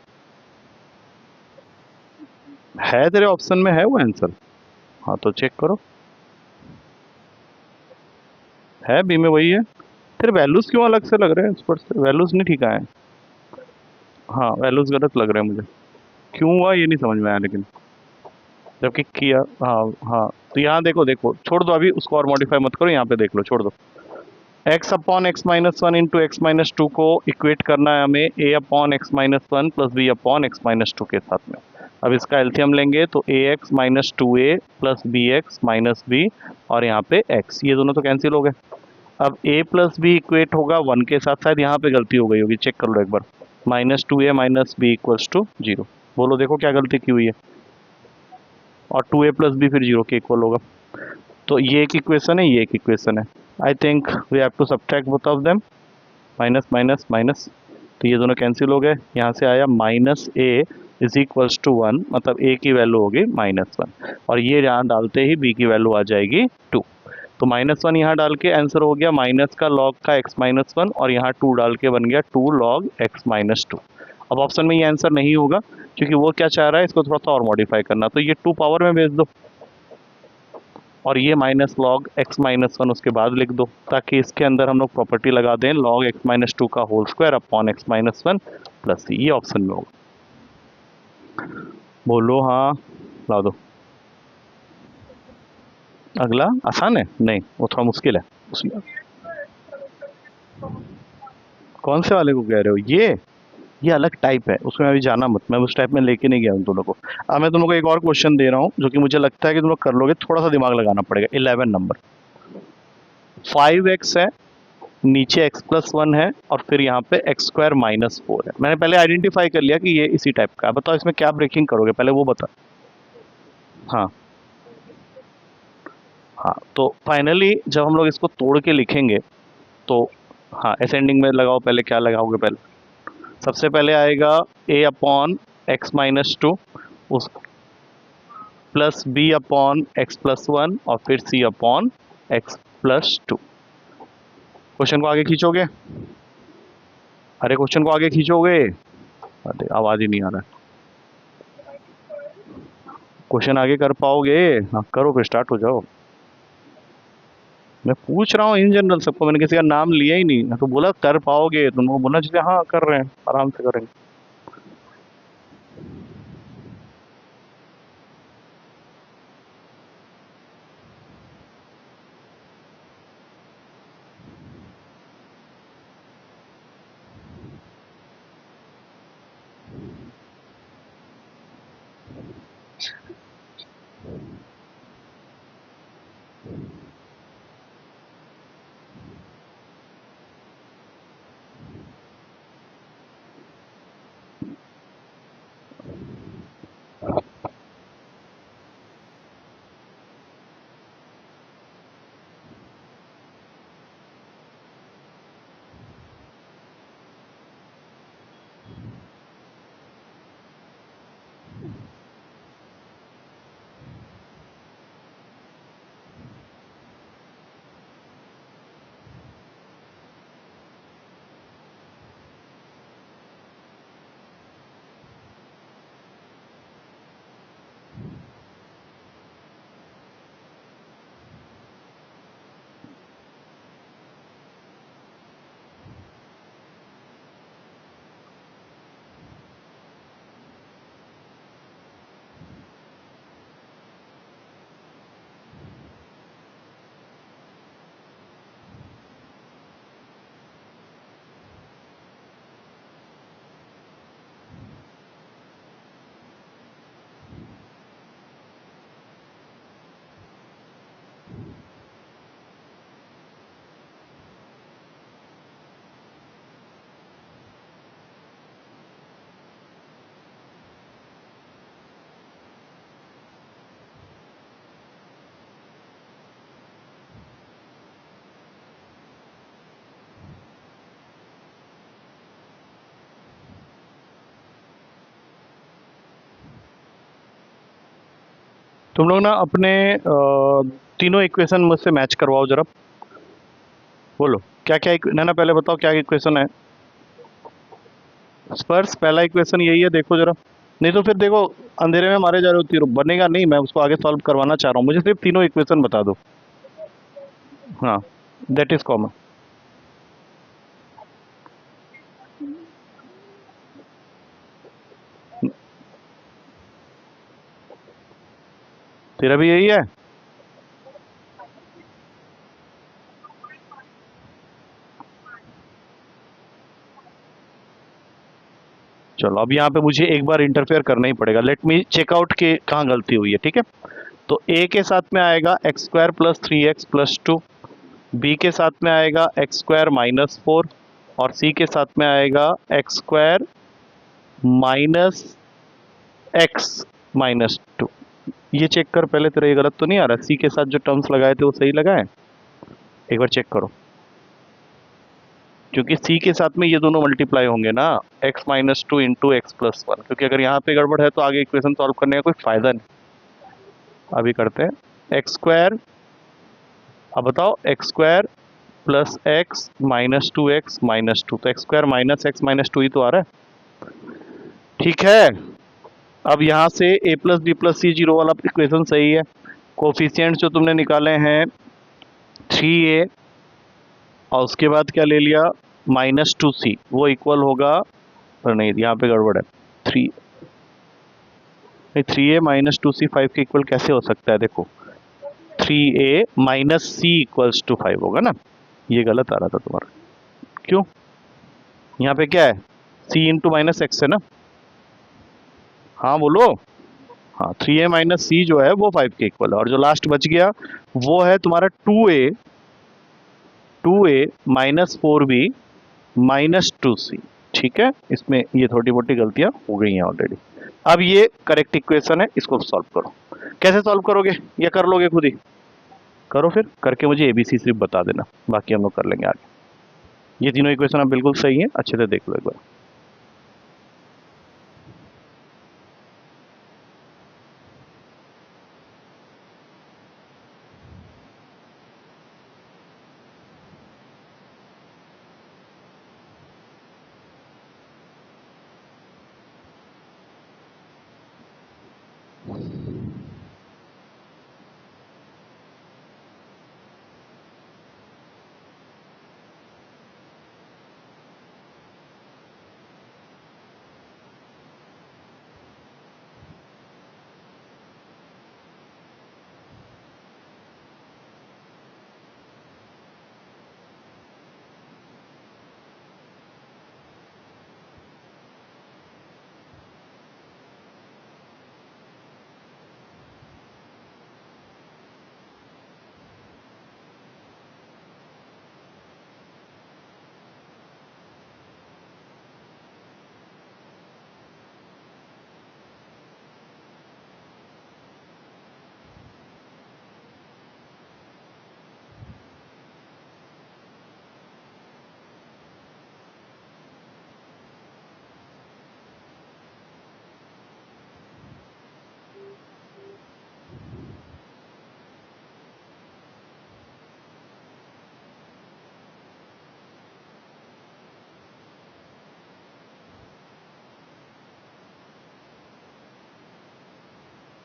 है तेरे ऑप्शन में है वो आंसर। हाँ तो चेक करो, है बी में वही है। तेरे वैल्यूज क्यों अलग से लग रहे हैं इस पर से, वैल्यूज नहीं ठीक आए। हाँ वैल्यूज गलत लग रहे हैं मुझे, क्यों हुआ ये नहीं समझ में आया लेकिन। जबकि किया, हाँ हाँ। तो यहाँ देखो, देखो छोड़ दो अभी उसको और मॉडिफाई मत करो, यहाँ पे देख लो, छोड़ दो। X upon X minus one into X minus two को इक्वेट करना है हमें A upon X minus one plus B upon X minus two के साथ में। अब इसका एलसीएम लेंगे तो A X minus two A plus B X minus B, और यहाँ पे एक्स, ये दोनों तो कैंसिल हो गए। अब a प्लस बी इक्वेट होगा वन के साथ, शायद यहाँ पे गलती हो गई होगी, चेक कर लो एक बार। Minus two A minus B equals to zero. बोलो देखो क्या गलती की हुई है। और टू ए प्लस बी फिर जीरो के इक्वल होगा। तो ये एक इक्वेशन है, ये एक इक्वेशन है। I think we have to subtract both of them. Minus minus minus, तो ये दोनों कैंसिल हो गए। यहाँ से आया minus A is equals to one, मतलब ए की वैल्यू होगी माइनस वन, और ये यहाँ डालते ही बी की वैल्यू आ जाएगी टू। तो माइनस वन यहाँ डाल के आंसर हो गया माइनस का लॉग का एक्स माइनस वन, और यहाँ टू डाल के बन गया two log X minus two. अब ऑप्शन में ये आंसर नहीं होगा क्योंकि वो क्या चाह रहा है, इसको थोड़ा सा और मॉडिफाई करना, तो ये टू पावर में भेज दो और ये minus log X minus one उसके बाद लिख दो, ताकि इसके अंदर हम लोग प्रॉपर्टी लगा दें लॉग एक्स माइनस टू का whole square upon X minus one plus C, ये ऑप्शन में होगा। बोलो हाँ, ला दो। अगला आसान है, नहीं वो थोड़ा मुश्किल है उसमें। कौन से वाले को कह रहे हो, ये अलग टाइप है, उसमें अभी जाना मत, मैं उस टाइप में लेके नहीं गया उन दोनों को। अब मैं तुम लोग को एक और क्वेश्चन दे रहा हूँ जो कि मुझे लगता है कि तुम लोग कर लोगे, थोड़ा सा दिमाग लगाना पड़ेगा। 11 नंबर, 5x है, नीचे x प्लस वन है, और फिर यहाँ पे एक्स स्क्वायर माइनस फोर है। मैंने पहले आइडेंटिफाई कर लिया कि ये इसी टाइप का है। बताओ इसमें क्या ब्रेकिंग करोगे, पहले वो बता। हाँ हाँ, तो फाइनली जब हम लोग इसको तोड़ के लिखेंगे तो, हाँ असेंडिंग में लगाओ, पहले क्या लगाओगे, पहले सबसे पहले आएगा a upon X minus two, उस plus B upon X plus one, और फिर C upon X plus two. Question को आगे खींचोगे, अरे क्वेश्चन को आगे खींचोगे, अरे आवाज ही नहीं आ रहा है। क्वेश्चन आगे कर पाओगे, हाँ करो फिर, स्टार्ट हो जाओ। मैं पूछ रहा हूँ इन जनरल सबको, मैंने किसी का नाम लिया ही नहीं, मैं तो बोला कर पाओगे, तुम लोग बोलना चाहिए हाँ कर रहे हैं, आराम से करेंगे। तुम लोग ना अपने तीनों इक्वेशन मुझसे मैच करवाओ जरा। बोलो क्या क्या ना ना, पहले बताओ क्या इक्वेशन है। स्पर्श पहला इक्वेशन यही है, देखो जरा। नहीं तो फिर देखो, अंधेरे में मारे जा रहे हो, तीर बनेगा नहीं। मैं उसको आगे सॉल्व करवाना चाह रहा हूँ, मुझे सिर्फ तीनों इक्वेशन बता दो। हाँ, दैट इज कॉमन। तेरा भी यही है। चलो अब यहाँ पे मुझे एक बार इंटरफेयर करना ही पड़ेगा। लेट मी चेक आउट के कहाँ गलती हुई है, ठीक है। तो ए के साथ में आएगा X square plus three X plus two, B के साथ में आएगा एक्स स्क्वायर माइनस फोर, और सी के साथ में आएगा X square minus X minus to. ये चेक कर पहले, तेरा ये गलत तो नहीं आ रहा। सी के साथ जो टर्म्स लगाए थे वो सही लगाए, एक बार चेक करो। क्योंकि सी के साथ में ये दोनों मल्टीप्लाई होंगे ना, x minus two into x plus one. क्योंकि अगर यहाँ पे गड़बड़ है तो आगे इक्वेशन सॉल्व करने का कोई फायदा नहीं। अभी करते हैं एक्स स्क्वायर। अब बताओ, X square plus X minus two X minus two, तो X square minus X minus two ही तो आ रहा है। ठीक है। अब यहाँ से A plus B plus C zero वाला इक्वेशन सही है। कोफिशियंट जो तुमने निकाले हैं थ्री ए, और उसके बाद क्या ले लिया, माइनस टू सी, वो इक्वल होगा, पर नहीं यहाँ पे गड़बड़ है। थ्री, नहीं, three A minus two C five के इक्वल कैसे हो सकता है, देखो। Three A minus C equals to five होगा ना, ये गलत आ रहा था तुम्हारा। क्यों, यहाँ पे क्या है, सी इंटू माइनस एक्स है ना। हाँ बोलो। हाँ, थ्री ए माइनस सी जो है वो फाइव के इक्वल है, और जो लास्ट बच गया वो है तुम्हारा two A minus four B minus two C. ठीक है, इसमें ये थोड़ी मोटी गलतियां हो गई हैं ऑलरेडी। अब ये करेक्ट इक्वेशन है, इसको सॉल्व करो। कैसे सॉल्व करोगे, या कर लोगे खुद ही? करो फिर, करके मुझे एबीसी सिर्फ बता देना, बाकी हम लोग कर लेंगे आगे। ये तीनों इक्वेशन अब बिल्कुल सही है, अच्छे से देख लो एक बार।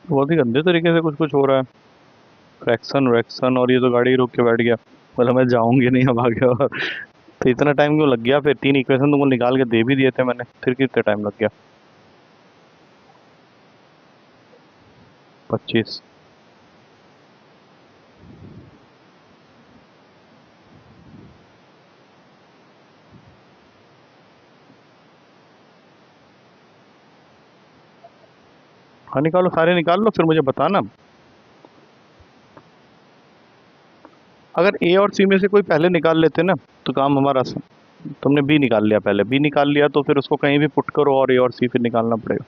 बहुत ही गंदे तरीके से कुछ कुछ हो रहा है। फ्रैक्शन वैक्शन, और ये तो गाड़ी रोक के बैठ गया, बोला मैं जाऊंगी नहीं अब आगे। और तो इतना टाइम क्यों लग गया फिर? तीन इक्वेशन तुमको निकाल के दे भी दिए थे मैंने, फिर कितना टाइम लग गया? 25। हाँ निकालो, सारे निकाल लो, फिर मुझे बताना। अगर ए और सी में से कोई पहले निकाल लेते ना तो काम हमारा आसान। तुमने बी निकाल लिया, पहले बी निकाल लिया तो फिर उसको कहीं भी पुट करो, और ए और सी फिर निकालना पड़ेगा।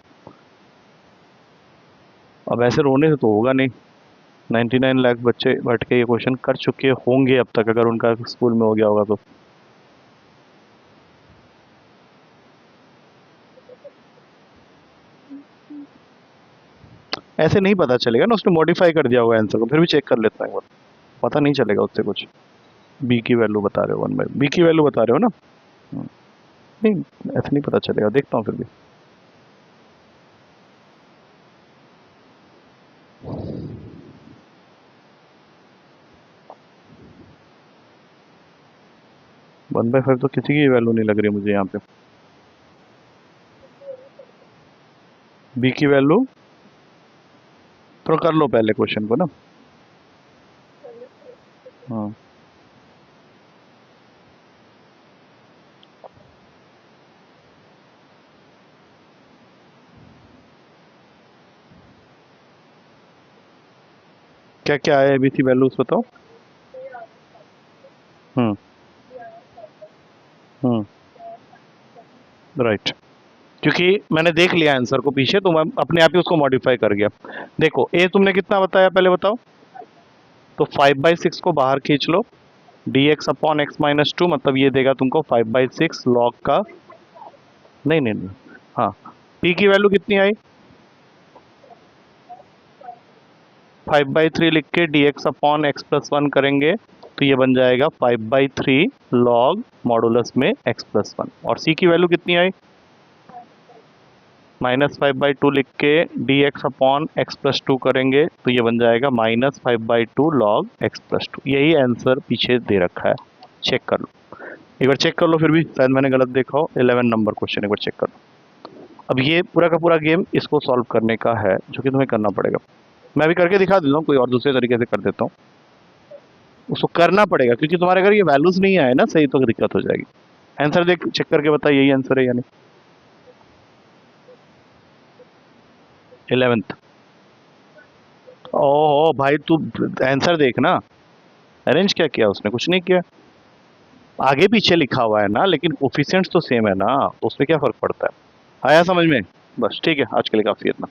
अब ऐसे रोने से तो होगा नहीं। 99 लाख बच्चे बैठ के ये क्वेश्चन कर चुके होंगे अब तक, अगर उनका स्कूल में हो गया होगा तो। ऐसे नहीं पता चलेगा ना, उसने मॉडिफाई कर दिया होगा आंसर को, फिर भी चेक कर लेता हूँ एक बार, पता नहीं चलेगा उससे कुछ। बी की वैल्यू बता रहे हो, 1/, बी की वैल्यू बता रहे हो ना? हम्म, नहीं, ऐसे नहीं पता चलेगा, देखता हूँ फिर भी। वन बाई फाइव तो किसी की वैल्यू नहीं लग रही मुझे यहाँ पे। बी की वैल्यू थोड़ा कर लो पहले क्वेश्चन को ना। हाँ, क्या क्या है एबीसी वैल्यूज बताओ। हम्म। हम्म। राइट। क्योंकि मैंने देख लिया आंसर को पीछे, तो मैं अपने आप ही उसको मॉडिफाई कर गया। देखो ए तुमने कितना बताया पहले बताओ। तो 5/6 को बाहर खींच लो, D X upon X minus two, मतलब ये देगा तुमको 5/6 लॉग का। नहीं नहीं नहीं, हाँ, पी की वैल्यू कितनी आई? 5/3 लिख के D X upon X plus one करेंगे, तो ये बन जाएगा 5/3 लॉग मॉडुलस में एक्स प्लस वन। और सी की वैल्यू कितनी आई? -5/2 लिख के D X upon X plus to करेंगे, तो ये बन जाएगा -5/2 लॉग एक्स प्लस टू। यही आंसर पीछे दे रखा है, चेक कर लो एक बार, चेक कर लो, फिर भी शायद मैंने गलत देखा हो। 11 नंबर क्वेश्चन, एक बार चेक कर लो। अब ये पूरा का पूरा गेम इसको सॉल्व करने का है, जो कि तुम्हें करना पड़ेगा। मैं भी करके दिखा देता हूँ, कोई और दूसरे तरीके से कर देता हूँ। उसको करना पड़ेगा, क्योंकि तुम्हारे अगर ये वैल्यूज नहीं आए ना सही, तो दिक्कत हो जाएगी। आंसर देख, चेक करके बता यही आंसर है या नहीं। 11th। ओहो भाई, तू आंसर देख ना, अरेंज क्या किया उसने, कुछ नहीं किया। आगे पीछे लिखा हुआ है ना, लेकिन कोफिशिएंट्स तो सेम है ना, तो उसमें क्या फर्क पड़ता है। आया समझ में? बस ठीक है, आज के लिए काफी है इतना।